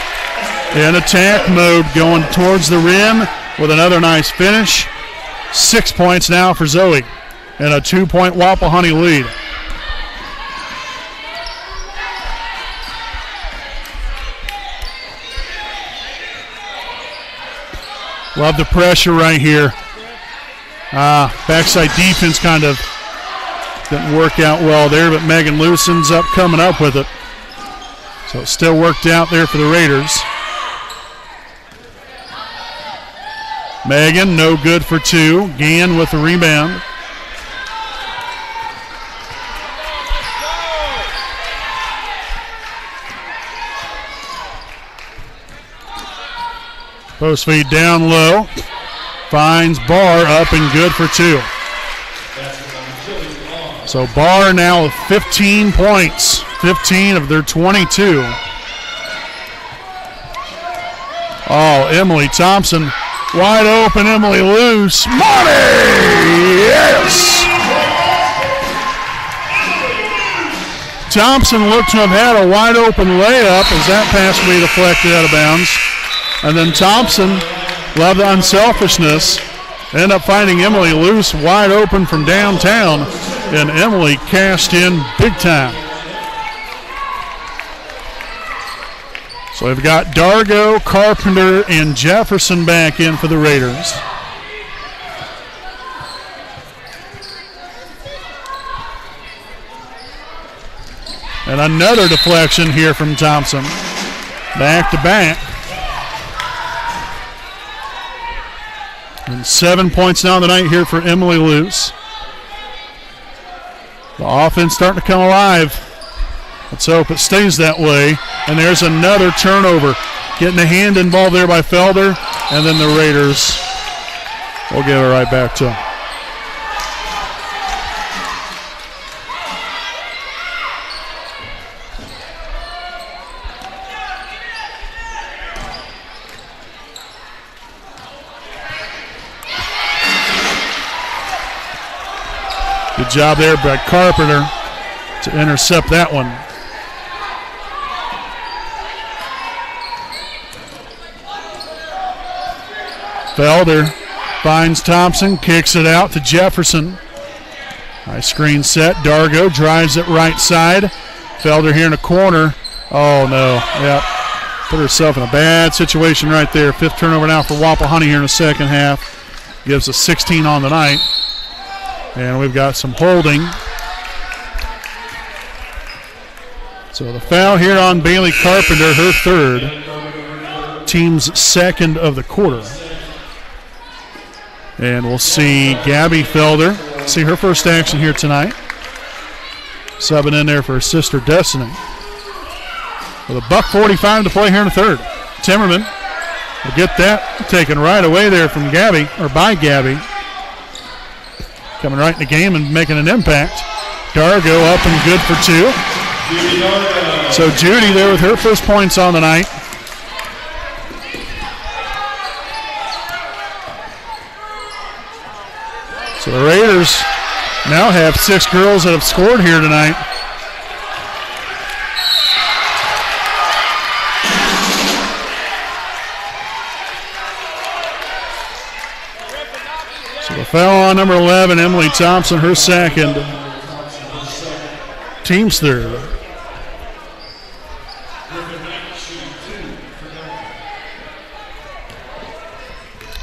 in attack mode, going towards the rim with another nice finish. 6 points now for Zoe, and a 2-point Wapahani lead. Love the pressure right here. Backside defense kind of didn't work out well there, but Megan Luce ends up coming up with it. So it still worked out there for the Raiders. Megan, no good for 2. Gann with the rebound. Post feed down low. Finds Barr up and good for 2. So Barr now with 15 points. 15 of their 22. Oh, Emily Thompson. Wide open, Emily loose. Money! Yes! Thompson looked to have had a wide open layup as that pass will be deflected out of bounds. And then Thompson, love the unselfishness, end up finding Emily loose, wide open from downtown, and Emily cashed in big time. So we've got Dargo, Carpenter, and Jefferson back in for the Raiders. And another deflection here from Thompson. Back to back. And 7 points now tonight here for Emily Luce. The offense starting to come alive. Let's hope it stays that way. And there's another turnover. Getting a hand involved there by Felder. And then the Raiders will give it right back to them. Good job there by Carpenter to intercept that one. Felder finds Thompson, kicks it out to Jefferson. Nice screen set. Dargo drives it right side. Felder here in the corner. Oh no, yep. Put herself in a bad situation right there. 5th turnover now for Wapahani here in the second half. Gives us 16 on the night. And we've got some holding. So the foul here on Bailey Carpenter, her 3rd. Team's 2nd of the quarter. And we'll see Gabby Felder. See her first action here tonight. Subbing in there for her sister Destiny. With a $1:45 to play here in the 3rd. Timmerman will get that taken right away there from Gabby, or by Gabby. Coming right in the game and making an impact. Dargo up and good for 2. So Judy there with her first points on the night. So the Raiders now have 6 girls that have scored here tonight. So the foul on number 11, Emily Thompson, her 2nd. Team's 3rd.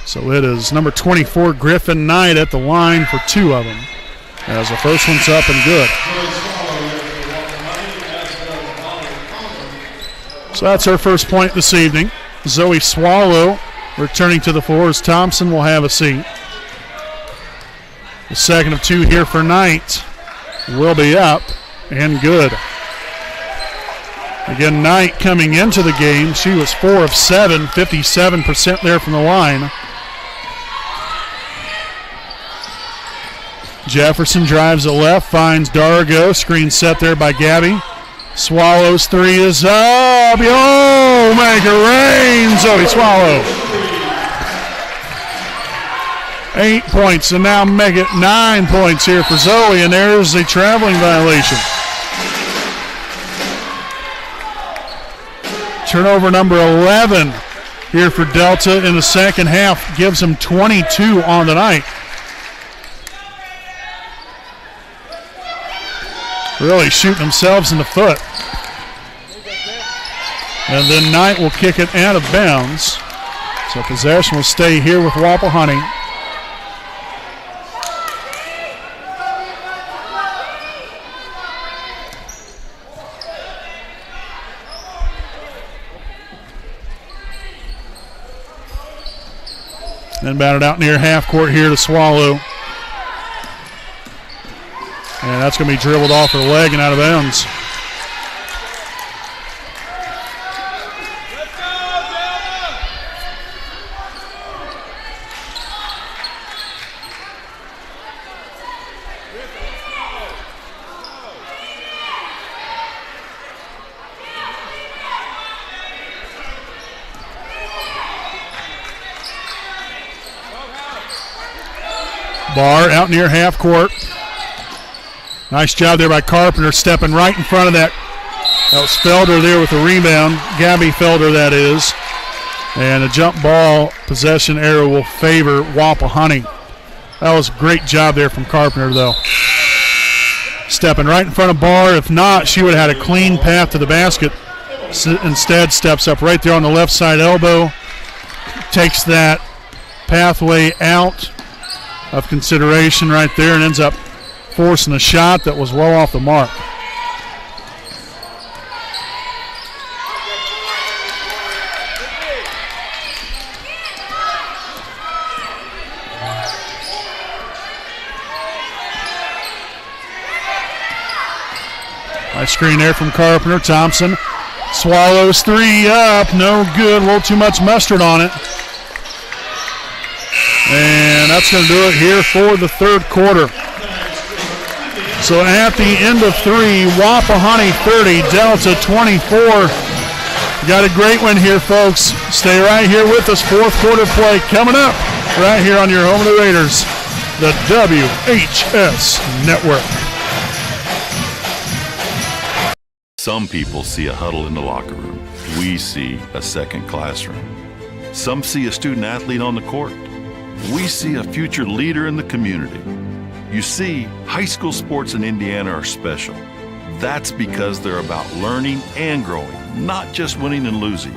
So it is number 24, Griffin Knight, at the line for 2 of them. As the first one's up and good. So that's her first point this evening. Zoe Swallow returning to the floor as Thompson will have a seat. The 2nd of 2 here for Knight will be up and good. Again, Knight coming into the game, she was 4 of 7, 57% there from the line. Jefferson drives it left, finds Dargo. Screen set there by Gabby. Swallows 3 is up. Oh, make it rain, Zoe Swallow. 8 points, and now make it 9 points here for Zoe, and there's a traveling violation. Turnover number 11 here for Delta in the second half. Gives them 22 on the night. Really shooting themselves in the foot. And then Knight will kick it out of bounds. So possession will stay here with Wapahani. Then batted out near half court here to Swallow. And that's going to be dribbled off her leg and out of bounds. Barr out near half court. Nice job there by Carpenter, stepping right in front of that. That was Felder there with the rebound. Gabby Felder, that is. And a jump ball possession error will favor Wapahani. That was a great job there from Carpenter, though. Stepping right in front of Barr. If not, she would have had a clean path to the basket. Instead, steps up right there on the left side elbow. Takes that pathway out of consideration right there and ends up forcing a shot that was well off the mark. Nice screen there from Carpenter. Thompson swallows three up. No good. A little too much mustard on it. And that's going to do it here for the third quarter. So at the end of three, Wapahani 30, Delta 24. Got a great one here, folks. Stay right here with us. Fourth quarter play coming up right here on your home of the Raiders, the WHS Network. Some people see a huddle in the locker room. We see a second classroom. Some see a student athlete on the court. We see a future leader in the community. You see, high school sports in Indiana are special. That's because they're about learning and growing, not just winning and losing.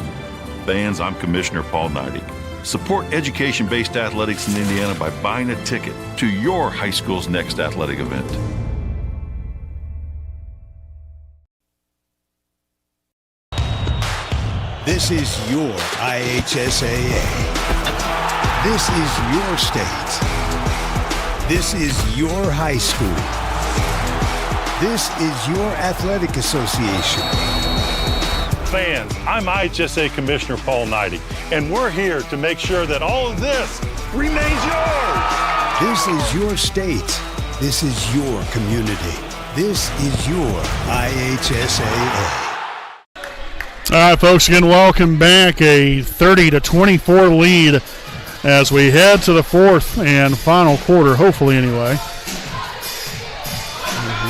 Fans, I'm Commissioner Paul Neidig. Support education-based athletics in Indiana by buying a ticket to your high school's next athletic event. This is your IHSAA. This is your state. This is your high school. This is your athletic association. Fans, I'm IHSA Commissioner Paul Neidig, and we're here to make sure that all of this remains yours. This is your state. This is your community. This is your IHSAA. All right, folks, again, welcome back. A 30-24 lead as we head to the fourth and final quarter, hopefully anyway.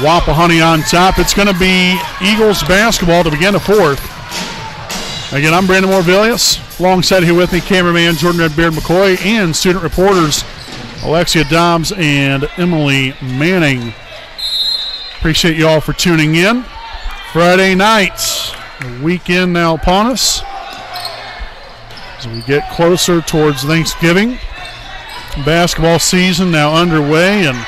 Wapahani on top. It's going to be Eagles basketball to begin the fourth. Again, I'm Brandon Morvillius. Alongside here with me, cameraman Jordan Redbeard McCoy and student reporters Alexia Dobbs and Emily Manning. Appreciate you all for tuning in. Friday night. The weekend now upon us as we get closer towards Thanksgiving. Basketball season now underway, and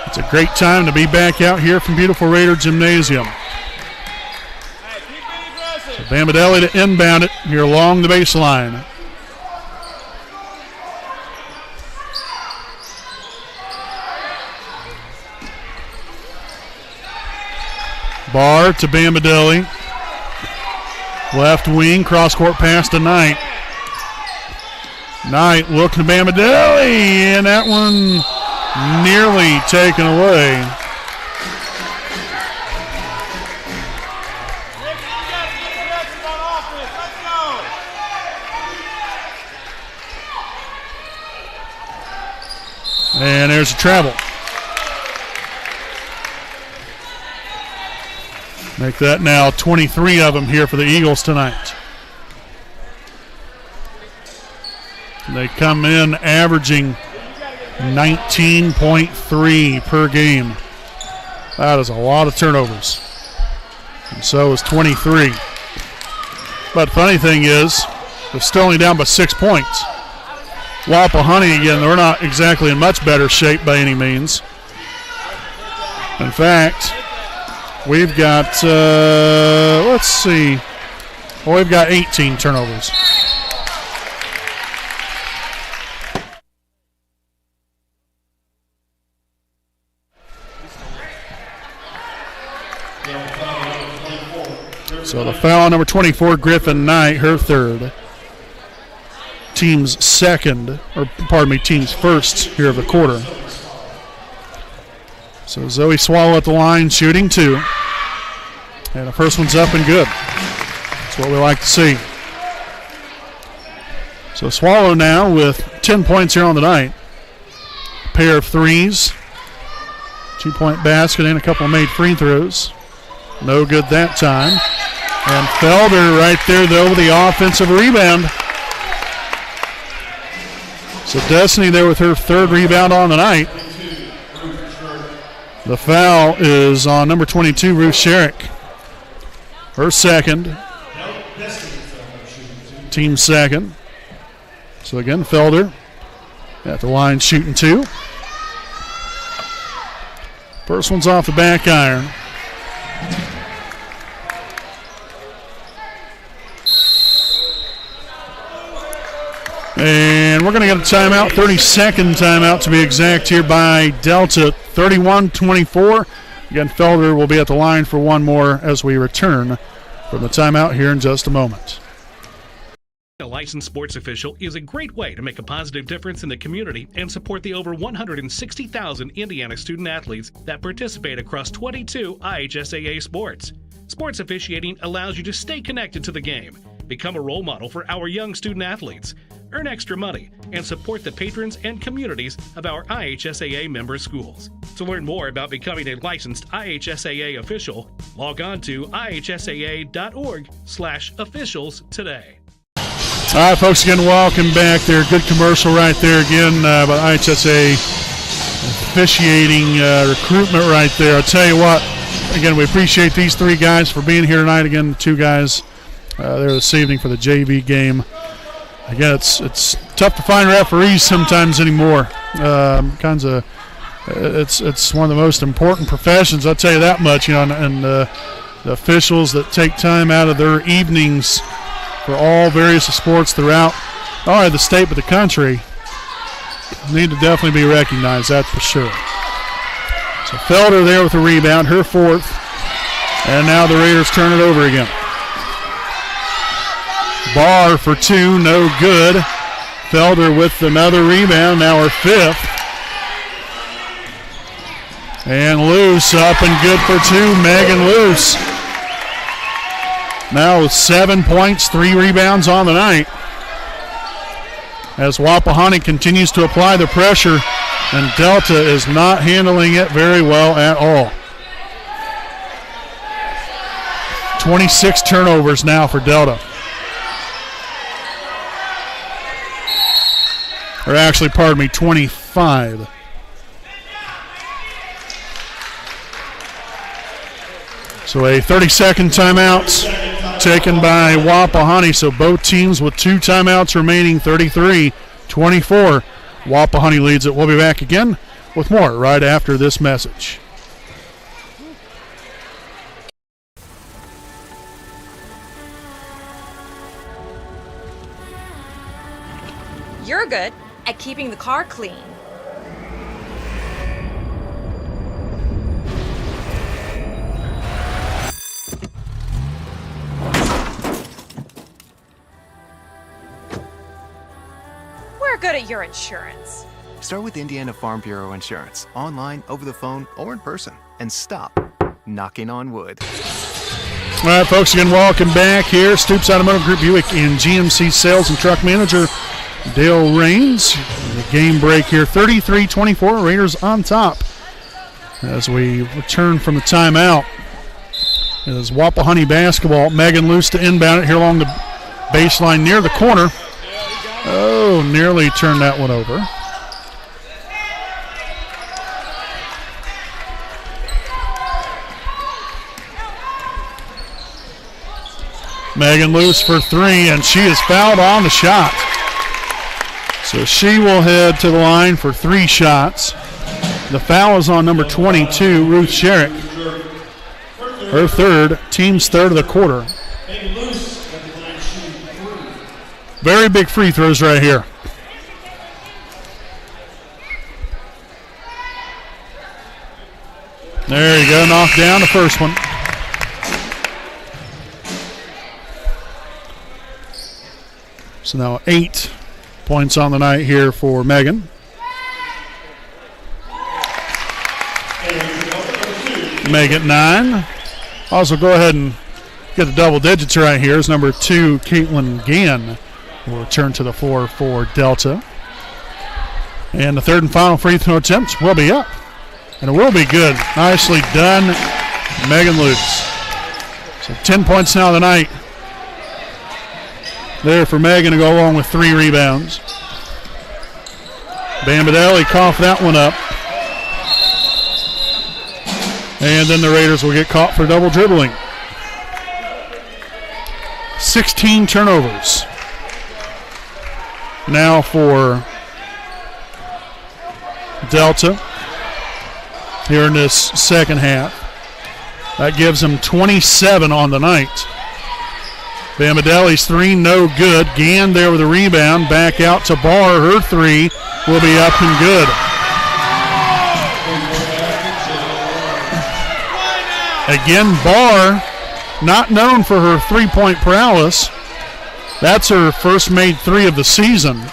it's a great time to be back out here from beautiful Raider Gymnasium. So Bamadelli to inbound it here along the baseline. Barr to Bamadelli. Left wing, cross-court pass to Knight. Knight looking to Bamadelli, and that one nearly taken away. And there's a travel. Make that now 23 of them here for the Eagles tonight. They come in averaging 19.3 per game. That is a lot of turnovers. And so is 23. But funny thing is, they're still only down by 6 points. Wapahani, again, they're not exactly in much better shape by any means. In fact, we've got, let's see. Well, we've got 18 turnovers. So the foul on number 24, Griffin Knight, her third. Team's first here of the quarter. So Zoe Swallow at the line, shooting two. And the first one's up and good. That's what we like to see. So Swallow now with 10 points here on the night. pair of threes. 2-point basket and a couple of made free throws. No good that time. And Felder right there, though, with the offensive rebound. So Destiny there with her third rebound on the night. The foul is on number 22, Ruth Sherrick. Her second. Team second. So again, Felder at the line shooting 2. First one's off the back iron. And we're going to get a timeout, 30-second timeout to be exact here by Delta, 31-24. Again, Felder will be at the line for one more as we return from the timeout here in just a moment. A licensed sports official is a great way to make a positive difference in the community and support the over 160,000 Indiana student athletes that participate across 22 IHSAA sports. Sports officiating allows you to stay connected to the game, become a role model for our young student athletes, earn extra money, and support the patrons and communities of our IHSAA member schools. To learn more about becoming a licensed IHSAA official, log on to ihsaa.org/officials today. All right, folks, again, welcome back there. Good commercial right there again about IHSA officiating recruitment right there. I'll tell you what, again, we appreciate these 3 guys for being here tonight. Again, the 2 guys there this evening for the JV game. Again, it's tough to find referees sometimes anymore. It's one of the most important professions, I'll tell you that much. And the officials that take time out of their evenings for all various sports throughout not only the state but the country need to definitely be recognized, that's for sure. So Felder there with the rebound, her 4th, and now the Raiders turn it over again. Barr for 2, no good. Felder with another rebound, now her 5th. And Luce up and good for 2, Megan Luce. Now with 7 points, 3 rebounds on the night. As Wapahani continues to apply the pressure, and Delta is not handling it very well at all. 26 turnovers now for Delta. Or actually, pardon me, 25. So a 30-second timeout taken by Wapahani. So both teams with 2 timeouts remaining, 33-24. Wapahani leads it. We'll be back again with more right after this message. You're good at keeping the car clean. We're good at your insurance. Start with Indiana Farm Bureau Insurance, online, over the phone, or in person, and stop knocking on wood. All right, folks, again, welcome back here. Stoops Automotive Group Buick and GMC Sales and Truck Manager Dale Raines. The game break here, 33-24, Raiders on top. As we return from the timeout, it is Wapahani basketball. Megan Luce to inbound it here along the baseline near the corner. Oh, nearly turned that one over. Megan Luce for 3, and she is fouled on the shot. So she will head to the line for 3 shots. The foul is on number 22, Ruth Sherrick. Her 3rd, team's 3rd of the quarter. Very big free throws right here. There you go, knocked down the first one. So now 8 points on the night here for Megan. Megan 9. Also go ahead and get the double digits right here. Is number 2, Caitlin Gann, will return to the floor for Delta. And the third and final free throw attempt will be up. And it will be good. Nicely done, Megan Luce. So 10 points now tonight. There for Megan to go along with 3 rebounds. Bambadelli coughed that one up. And then the Raiders will get caught for double dribbling. 16 turnovers. Now for Delta here in this second half. That gives them 27 on the night. Bambadelli's 3, no good. Gann there with a rebound. Back out to Barr. Her 3 will be up and good. Again, Barr, not known for her three-point prowess. That's her first made 3 of the season.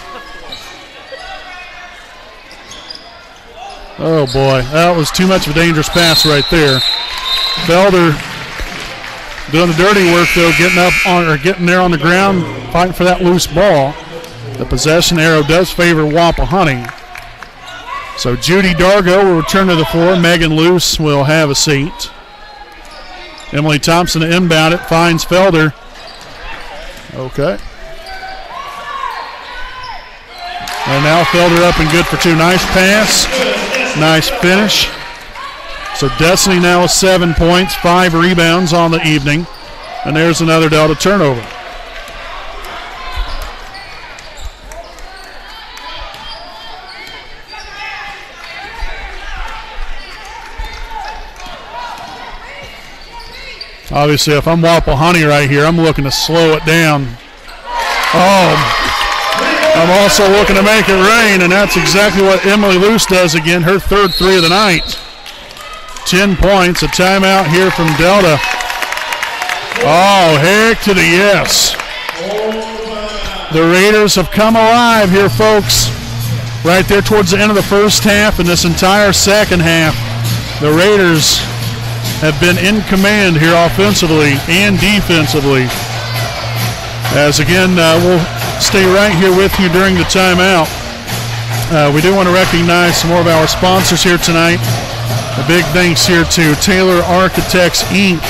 Oh boy, that was too much of a dangerous pass right there. Felder doing the dirty work though, getting there on the ground, fighting for that loose ball. The possession arrow does favor Wapahani. So Judy Dargo will return to the floor. Megan Luce will have a seat. Emily Thompson to inbound it, finds Felder. Okay. And now Felder up and good for 2. Nice pass. Nice finish. So Destiny now with 7 points, 5 rebounds on the evening. And there's another Delta turnover. Obviously, if I'm Wapahani right here, I'm looking to slow it down. Oh, I'm also looking to make it rain, and that's exactly what Emily Luce does again, her third 3 of the night. 10 points, a timeout here from Delta. Oh, heck to the yes. The Raiders have come alive here, folks. Right there towards the end of the first half and this entire second half, the Raiders have been in command here offensively and defensively. As again, we'll stay right here with you during the timeout. We do want to recognize some more of our sponsors here tonight. A big thanks here to Taylor Architects, Inc.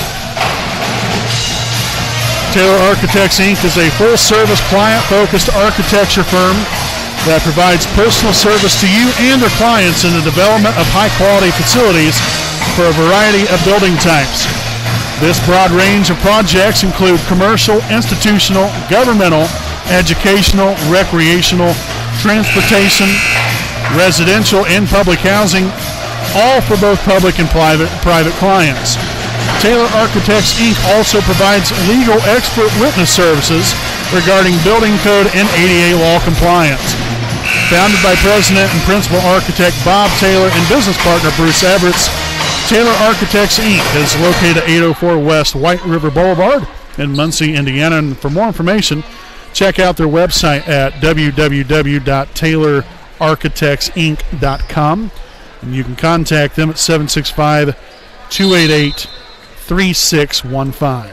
Taylor Architects, Inc. is a full-service, client-focused architecture firm that provides personal service to you and their clients in the development of high-quality facilities for a variety of building types. This broad range of projects include commercial, institutional, governmental, educational, recreational, transportation, residential, and public housing, all for both public and private clients. Taylor Architects, Inc. also provides legal expert witness services regarding building code and ADA law compliance. Founded by President and Principal Architect Bob Taylor and business partner Bruce Everett, Taylor Architects, Inc. is located at 804 West White River Boulevard in Muncie, Indiana. And for more information, check out their website at www.taylorarchitectsinc.com. And you can contact them at 765-288-3615.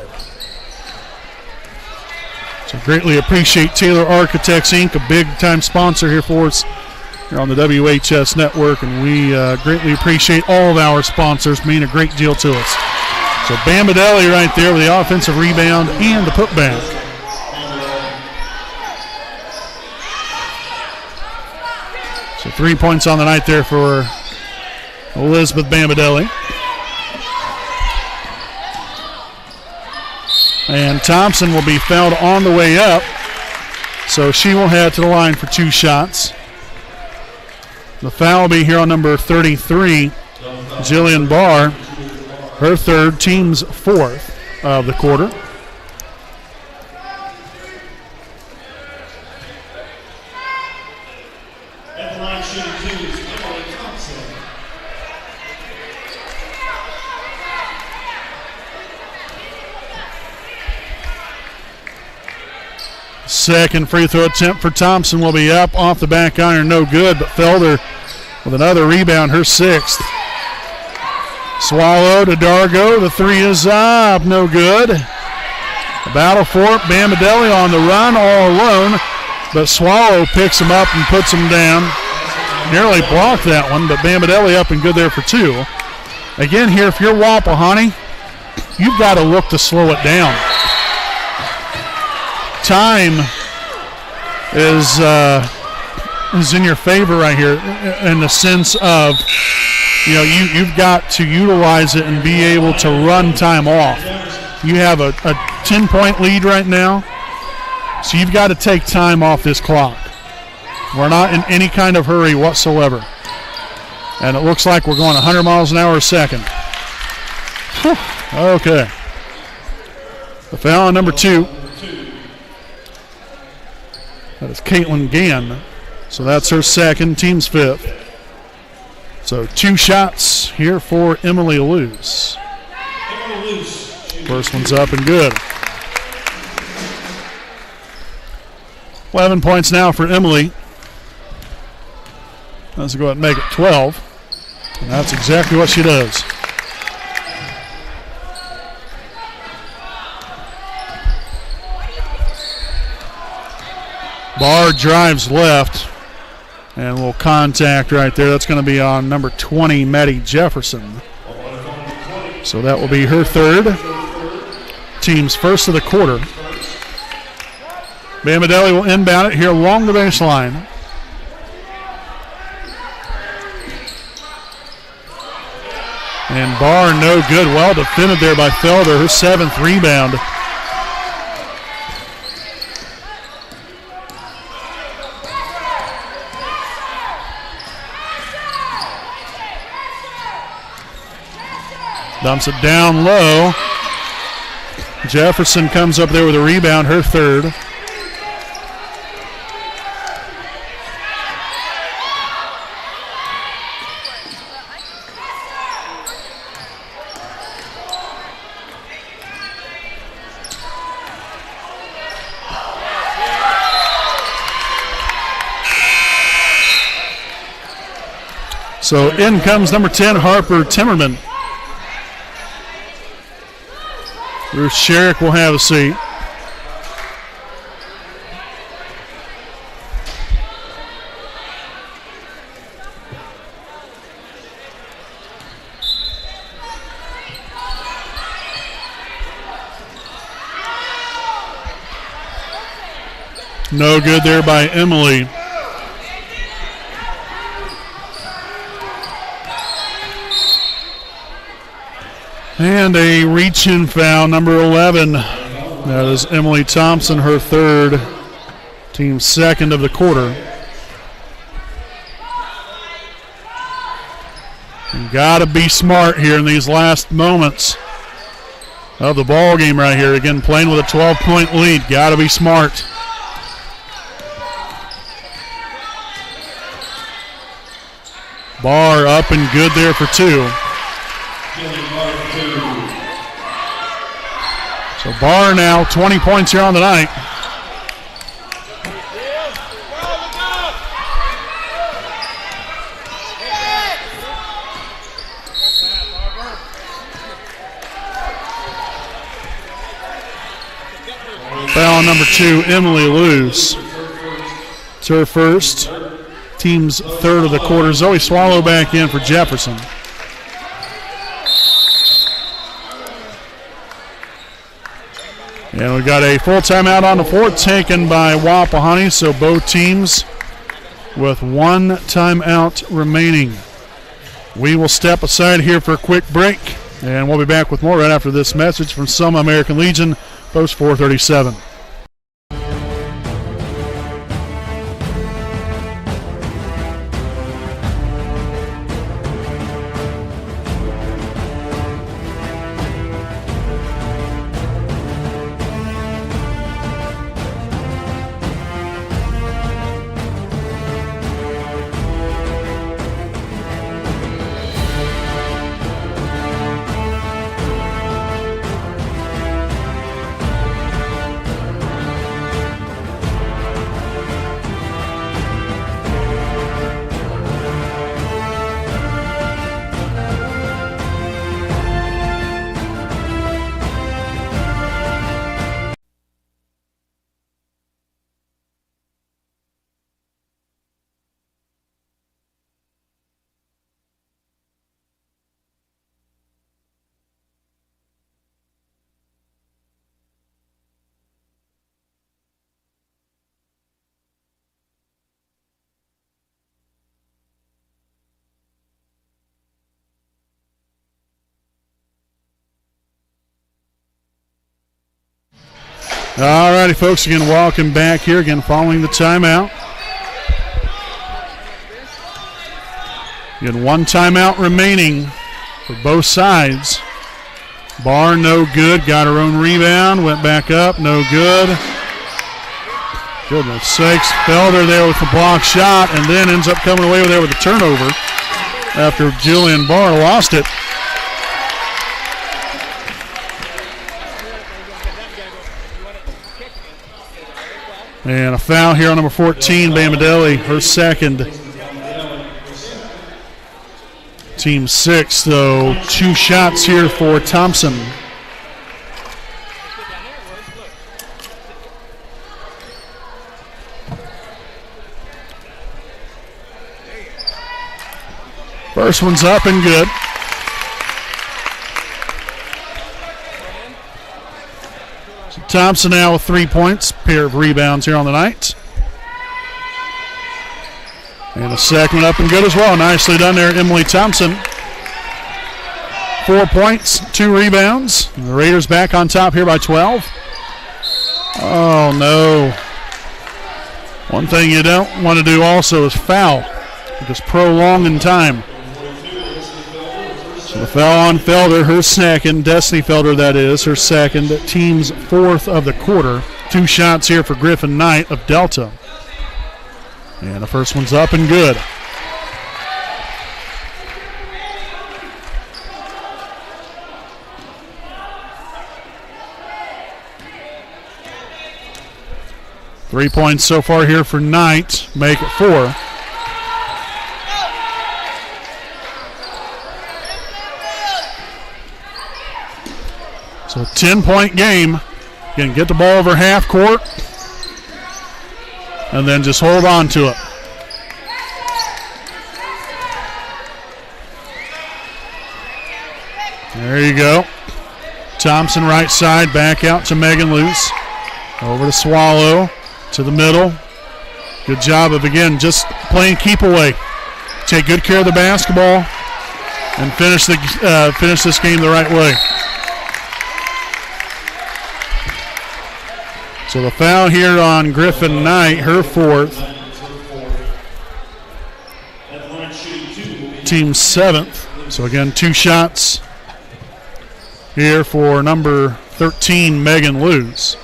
So greatly appreciate Taylor Architects, Inc., a big-time sponsor here for us here on the WHS Network, and we greatly appreciate all of our sponsors, mean a great deal to us. So Bambadelli right there with the offensive rebound and the putback. So 3 points on the night there for Elizabeth Bambadelli. And Thompson will be fouled on the way up, so she will head to the line for 2 shots. The foul will be here on number 33, Jillian Barr, her third, team's 4th of the quarter. At the line shooting 2 is Emily Thompson. Second free throw attempt for Thompson will be up off the back iron, no good, but Felder with another rebound, her 6th. Swallow to Dargo, the 3 is up, no good. The battle for it, Bambadelli on the run all alone, but Swallow picks him up and puts him down. nearly blocked that one, but Bamadelli up and good there for 2. Again here, if you're Wapahani, you've got to look to slow it down. Time is in your favor right here in the sense of, you've got to utilize it and be able to run time off. You have a 10-point lead right now, so you've got to take time off this clock. We're not in any kind of hurry whatsoever. And it looks like we're going 100 miles an hour a second. Whew. Okay. The foul on number 2. That is Caitlin Gann. So that's her second, team's 5th. So 2 shots here for Emily Luce. First one's up and good. 11 points now for Emily. Let's go ahead and make it 12. And that's exactly what she does. Barr drives left and will contact right there. That's going to be on number 20, Maddie Jefferson. So that will be her 3rd. Team's 1st of the quarter. Bamadelli will inbound it here along the baseline. And Barr no good. Well defended there by Felder, her 7th rebound. Dumps it down low. Jefferson comes up there with a rebound, her 3rd. So in comes number 10, Harper Timmerman. Ruth Sherrick will have a seat. No good there by Emily. And a reach-in foul, number 11. That is Emily Thompson, her 3rd, team's 2nd of the quarter. Got to be smart here in these last moments of the ball game right here. Again, playing with a 12-point lead. Got to be smart. Barr up and good there for 2. So Barr now 20 points here on the night. Foul number 2, Emily Luce. It's her 1st, team's 3rd of the quarter. Zoe Swallow back in for Jefferson. And we've got a full timeout on the floor taken by Wapahani, so both teams with 1 timeout remaining. We will step aside here for a quick break, and we'll be back with more right after this message from Selma American Legion, Post 437. All righty, folks, again, welcome back here, again, following the timeout. Again, one timeout remaining for both sides. Barr, no good, got her own rebound, went back up, no good. Goodness sakes, Felder there with the block shot, and then ends up coming away with there with a turnover after Julian Barr lost it. And a foul here on number 14, Bamadelli, her second. Team 6, though, 2 shots here for Thompson. First one's up and good. So Thompson now with 3 points, pair of rebounds here on the night. And the second one up and good as well. Nicely done there, Emily Thompson. 4 points, 2 rebounds. And the Raiders back on top here by 12. Oh, no. One thing you don't want to do also is foul. Just prolong in time. So the foul on Felder, her second. Destiny Felder, that is, her second. Team's 4th of the quarter. 2 shots here for Griffin Knight of Delta. And the first one's up and good. Three points so far here for Knight. Make it 4. So a 10-point game. Again, get the ball over half court. And then just hold on to it. There you go. Thompson right side, back out to Megan Luce. Over to Swallow, to the middle. Good job of, again, just playing keep away. Take good care of the basketball and finish this game the right way. So the foul here on Griffin Knight, her 4th. Team 7th. So again, 2 shots here for number 13, Megan Luce.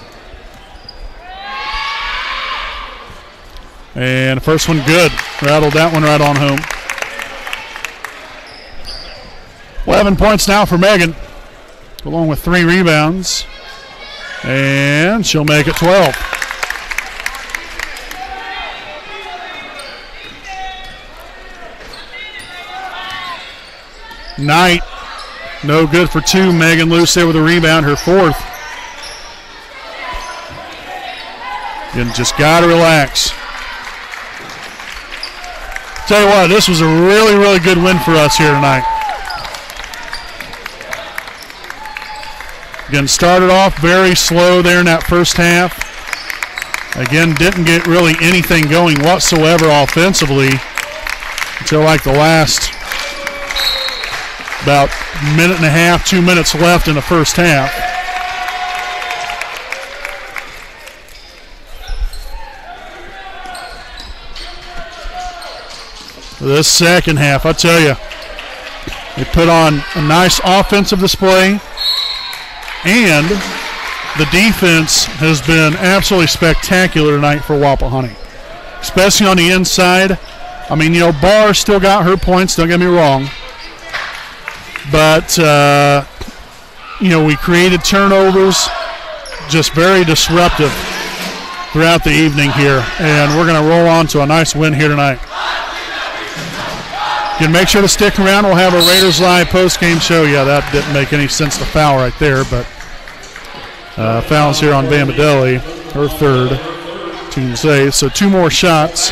And the first one good. Rattled that one right on home. 11 points now for Megan, along with 3 rebounds. And she'll make it 12. Knight, no good for 2. Megan Luce there with a rebound, her 4th. And just got to relax. Tell you what, this was a really, really good win for us here tonight. Again, started off very slow there in that first half. Again, didn't get really anything going whatsoever offensively until like the last about minute and a half, 2 minutes left in the first half. This second half, I tell you, they put on a nice offensive display. And the defense has been absolutely spectacular tonight for Wapahani, especially on the inside. I mean, you know, Barr still got her points, don't get me wrong. But, you know, we created turnovers, just very disruptive throughout the evening here. And we're going to roll on to a nice win here tonight. You can make sure to stick around. We'll have a Raiders Live post-game show. Yeah, that didn't make any sense to foul right there, but fouls here on Bamadelli, her 3rd. Team saves. So 2 more shots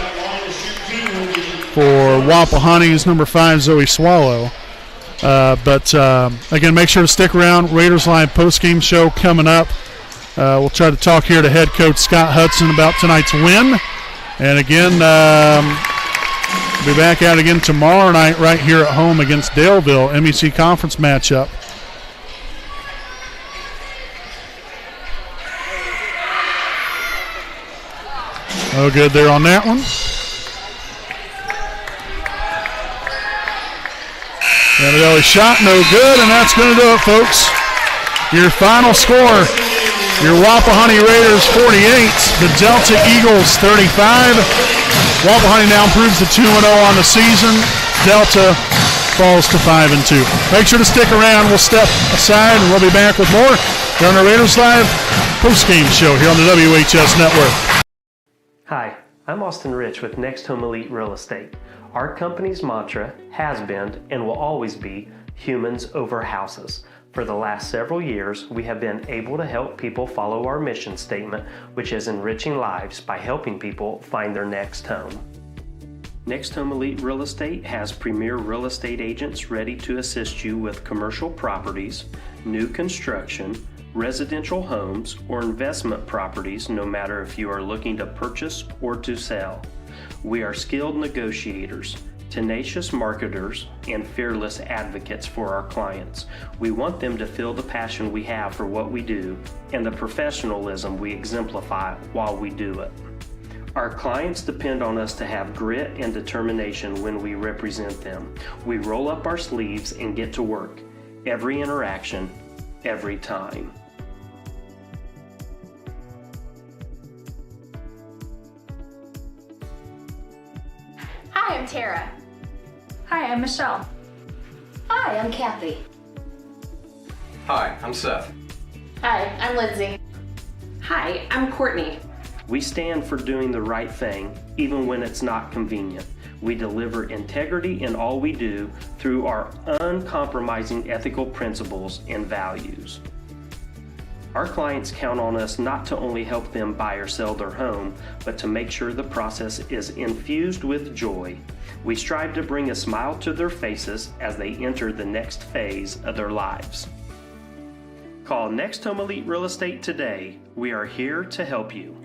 for Wapahani's number 5, Zoe Swallow. But again, make sure to stick around. Raiders Live post-game show coming up. We'll try to talk here to head coach Scott Hudson about tonight's win. And again, we'll be back out again tomorrow night right here at home against Daleville, MEC conference matchup. No good there on that one. Anadeli shot, no good, and that's going to do it, folks. Your final score, your Wapahani Raiders 48, the Delta Eagles 35. Wapahani now improves to 2-0 on the season. Delta falls to 5-2. Make sure to stick around. We'll step aside, and we'll be back with more here on the Raiders Live post-game show here on the WHS Network. Hi, I'm Austin Rich with Next Home Elite Real Estate. Our company's mantra has been and will always be humans over houses. For the last several years, we have been able to help people follow our mission statement, which is enriching lives by helping people find their next home. Next Home Elite Real Estate has premier real estate agents ready to assist you with commercial properties, new construction, residential homes, or investment properties, no matter if you are looking to purchase or to sell. We are skilled negotiators, tenacious marketers, and fearless advocates for our clients. We want them to feel the passion we have for what we do and the professionalism we exemplify while we do it. Our clients depend on us to have grit and determination when we represent them. We roll up our sleeves and get to work. Every interaction, every time. Hi, I'm Tara. Hi, I'm Michelle. Hi, I'm Kathy. Hi, I'm Seth. Hi, I'm Lindsay. Hi, I'm Courtney. We stand for doing the right thing, even when it's not convenient. We deliver integrity in all we do through our uncompromising ethical principles and values. Our clients count on us not to only help them buy or sell their home, but to make sure the process is infused with joy. We strive to bring a smile to their faces as they enter the next phase of their lives. Call Next Home Elite Real Estate today. We are here to help you.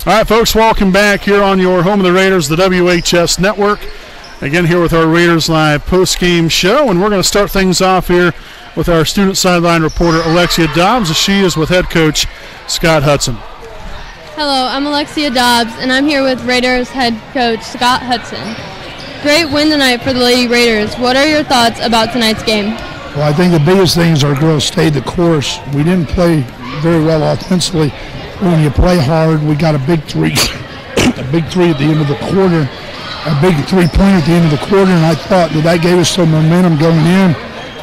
All right, folks, welcome back here on your home of the Raiders, the WHS Network. Again, here with our Raiders Live post-game show, and we're going to start things off here with our student sideline reporter, Alexia Dobbs, as she is with head coach Scott Hudson. Hello, I'm Alexia Dobbs, and I'm here with Raiders head coach Scott Hudson. Great win tonight for the Lady Raiders. What are your thoughts about tonight's game? Well, I think the biggest thing is our girls stayed the course. We didn't play very well offensively. When you play hard, we got a big three at the end of the quarter, a big three-pointer at the end of the quarter, and I thought that gave us some momentum going in.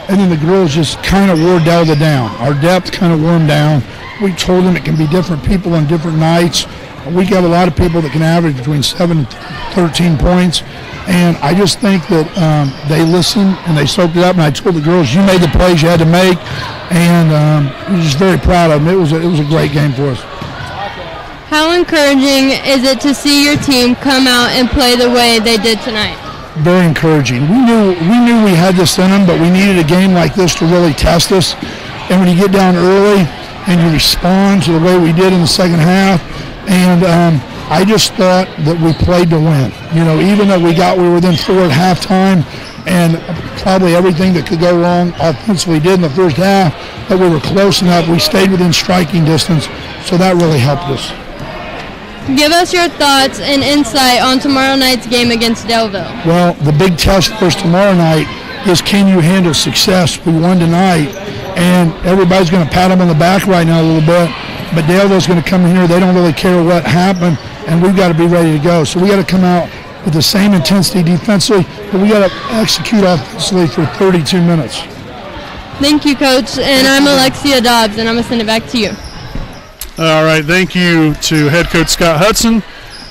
And then the girls just kind of wore Delta down. Our depth kind of wore them down. We told them it can be different people on different nights. We have a lot of people that can average between 7 and 13 points. And I just think that they listened and they soaked it up. And I told the girls, you made the plays you had to make. And we're just very proud of them. It was a great game for us. How encouraging is it to see your team come out and play the way they did tonight? Very encouraging. We knew we had this in them, but we needed a game like this to really test us. And when you get down early and you respond to the way we did in the second half, and I just thought that we played to win. You know, even though we were within 4 at halftime, and probably everything that could go wrong offensively did in the first half, but we were close enough. We stayed within striking distance, so that really helped us. Give us your thoughts and insight on tomorrow night's game against Daleville. Well, the big test for us tomorrow night is, can you handle success? We won tonight, and everybody's going to pat them on the back right now a little bit, but Daleville's going to come in here. They don't really care what happened, and we've got to be ready to go. So we got to come out with the same intensity defensively, but we got to execute offensively for 32 minutes. Thank you, Coach, and I'm Alexia Dobbs, and I'm going to send it back to you. All right, thank you to head coach Scott Hudson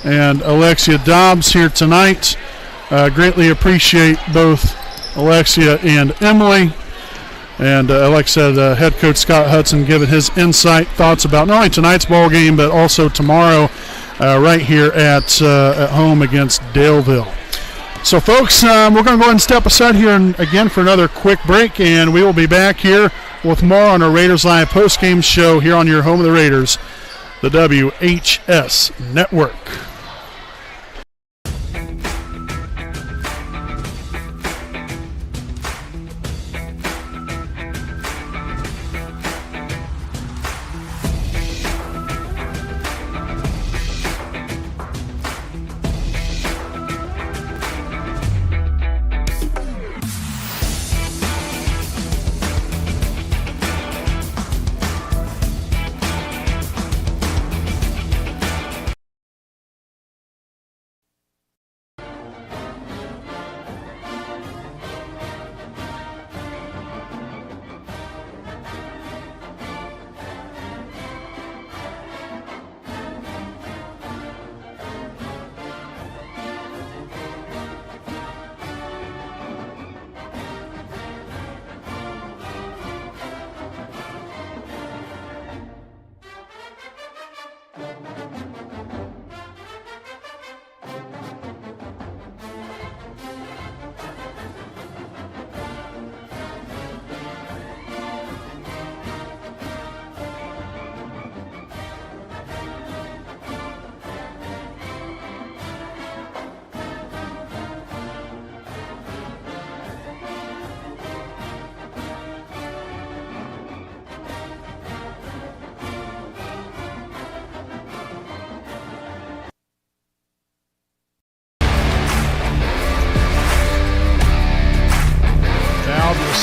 and Alexia Dobbs here tonight. Greatly appreciate both Alexia and Emily. And like I said, head coach Scott Hudson giving his insight, thoughts about not only tonight's ball game, but also tomorrow right here at home against Daleville. So, folks, we're going to go ahead and step aside here again for another quick break, and we will be back here with more on our Raiders Live postgame show here on your home of the Raiders, the WHS Network.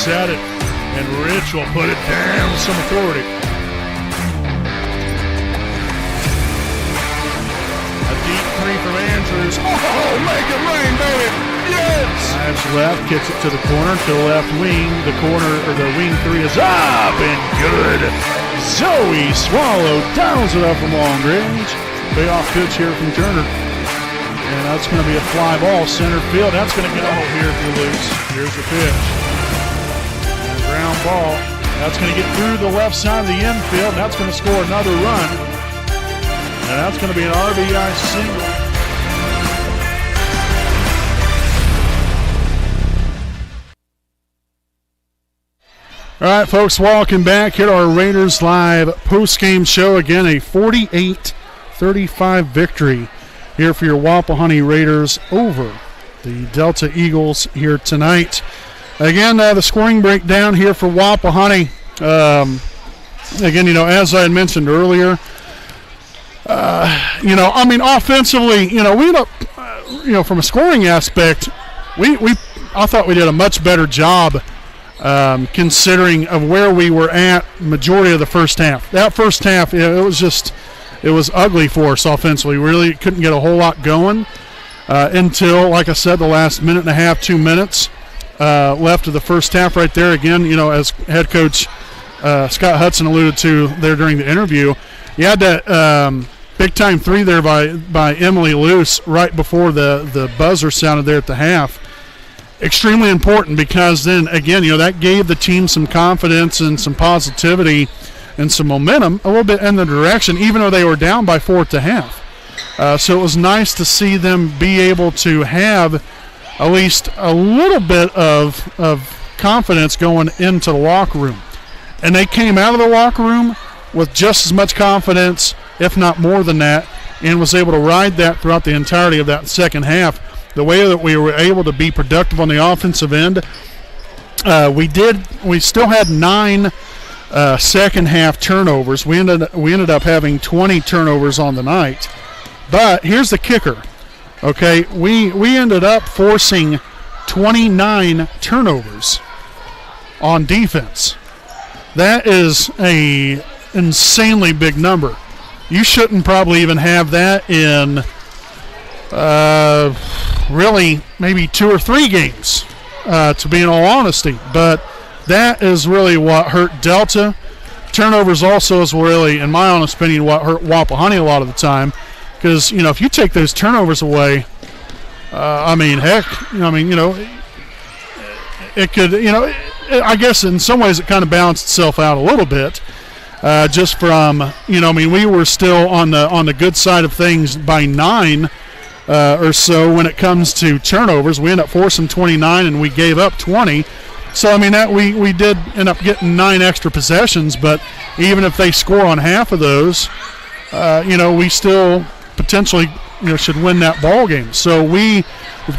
Set it, and Rich will put it down with some authority. A deep three from Andrews. Oh, make it rain, baby! Yes! Drives left, kicks it to the corner, to the left wing. The corner, or the wing three is up and good. Zoe Swallow dials it up from long range. Payoff pitch here from Turner. And that's going to be a fly ball, center field. That's going to go here if you lose. Here's the pitch. Ground ball. That's going to get through the left side of the infield. And that's going to score another run. And that's going to be an RBI single. All right, folks, welcome back here to our Raiders Live post-game show. Again, a 48-35 victory here for your Wapahani Raiders over the Delta Eagles here tonight. Again, the scoring breakdown here for Wapahani. Again, as I had mentioned earlier, offensively, we had from a scoring aspect, I thought we did a much better job considering of where we were at majority of the first half. That first half, it was ugly for us offensively. We really couldn't get a whole lot going. until, like I said, the last minute and a half, 2 minutes left of the first half right there. Again, as head coach Scott Hudson alluded to there during the interview, you had that big-time three there by Emily Luce right before the buzzer sounded there at the half. Extremely important because then, again, that gave the team some confidence and some positivity and some momentum a little bit in the direction, even though they were down by 4 at the half. So it was nice to see them be able to have at least a little bit of confidence going into the locker room. And they came out of the locker room with just as much confidence, if not more than that, and was able to ride that throughout the entirety of that second half. The way that we were able to be productive on the offensive end, we still had 9 second half turnovers. We ended up having 20 turnovers on the night. But here's the kicker. Okay, we ended up forcing 29 turnovers on defense. That is a insanely big number. You shouldn't probably even have that in really maybe 2 or 3 games, to be in all honesty. But that is really what hurt Delta. Turnovers also is really, in my honest opinion, what hurt Wapahani a lot of the time. Because, if you take those turnovers away, it could, I guess in some ways it kind of balanced itself out a little bit. Just from, we were still on the good side of things by 9 or so when it comes to turnovers. We ended up forcing 29 and we gave up 20. So, that we did end up getting 9 extra possessions, but even if they score on half of those, we still potentially should win that ball game. So we've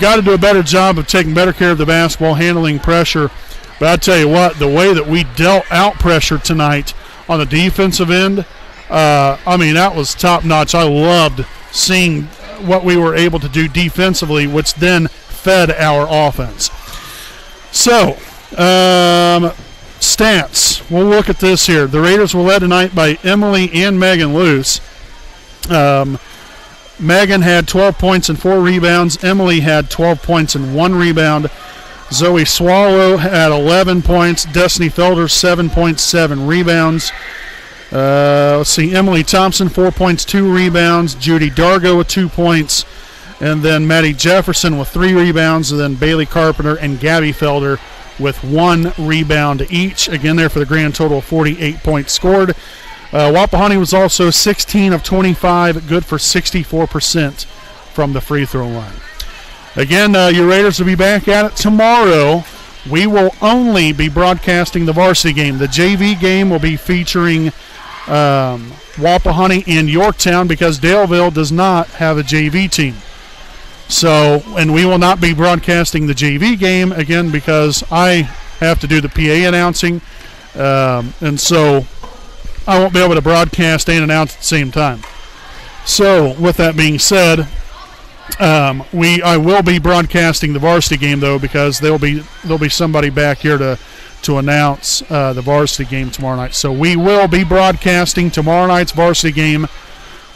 got to do a better job of taking better care of the basketball, handling pressure. But I tell you what, the way that we dealt out pressure tonight on the defensive end, that was top notch. I loved seeing what we were able to do defensively, which then fed our offense. So, stats. We'll look at this here. The Raiders were led tonight by Emily and Megan Luce. Megan had 12 points and 4 rebounds. Emily had 12 points and 1 rebound. Zoe Swallow had 11 points. Destiny Felder, 7.7 rebounds. Let's see, Emily Thompson, 4 points, 2 rebounds. Judy Dargo with 2 points. And then Maddie Jefferson with 3 rebounds. And then Bailey Carpenter and Gabby Felder with 1 rebound each. Again, there for the grand total of 48 points scored. Wapahani was also 16 of 25, good for 64% from the free throw line. Again, your Raiders will be back at it tomorrow. We will only be broadcasting the varsity game. The JV game will be featuring Wapahani and Yorktown because Daleville does not have a JV team. So, and we will not be broadcasting the JV game, again, because I have to do the PA announcing. And so I won't be able to broadcast and announce at the same time. So, with that being said, I will be broadcasting the varsity game though, because there'll be somebody back here to announce the varsity game tomorrow night. So we will be broadcasting tomorrow night's varsity game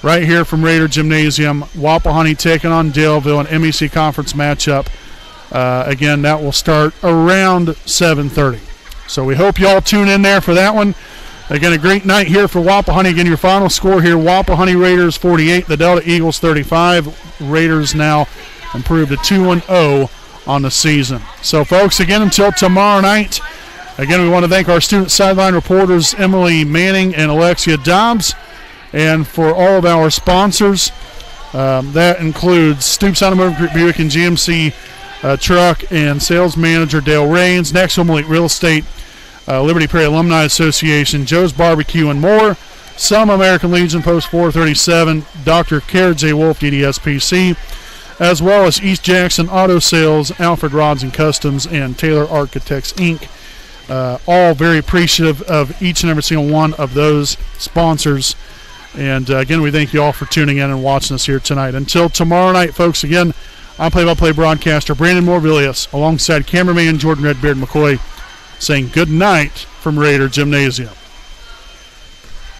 right here from Raider Gymnasium. Wapahani taking on Daleville, an MEC conference matchup. Again, that will start around 7:30. So we hope y'all tune in there for that one. Again, a great night here for Wapahani. Again, your final score here, Wapahani Raiders 48, the Delta Eagles 35. Raiders now improved to 2-0 on the season. So, folks, again, until tomorrow night, again, we want to thank our student sideline reporters, Emily Manning and Alexia Dobbs, and for all of our sponsors. That includes Stoops Automotive Group Buick and GMC Truck and sales manager Dale Rains, Next Home Elite Real Estate, Liberty Prairie Alumni Association, Joe's Barbecue and more, Selma American Legion Post 437, Dr. Kara J. Wolf, DDSPC, as well as East Jackson Auto Sales, Alfred Rods and Customs, and Taylor Architects, Inc. All very appreciative of each and every single one of those sponsors. And again, we thank you all for tuning in and watching us here tonight. Until tomorrow night, folks, again, I'm play-by-play broadcaster Brandon Morvillius, alongside cameraman Jordan Redbeard McCoy, saying good night from Raider Gymnasium.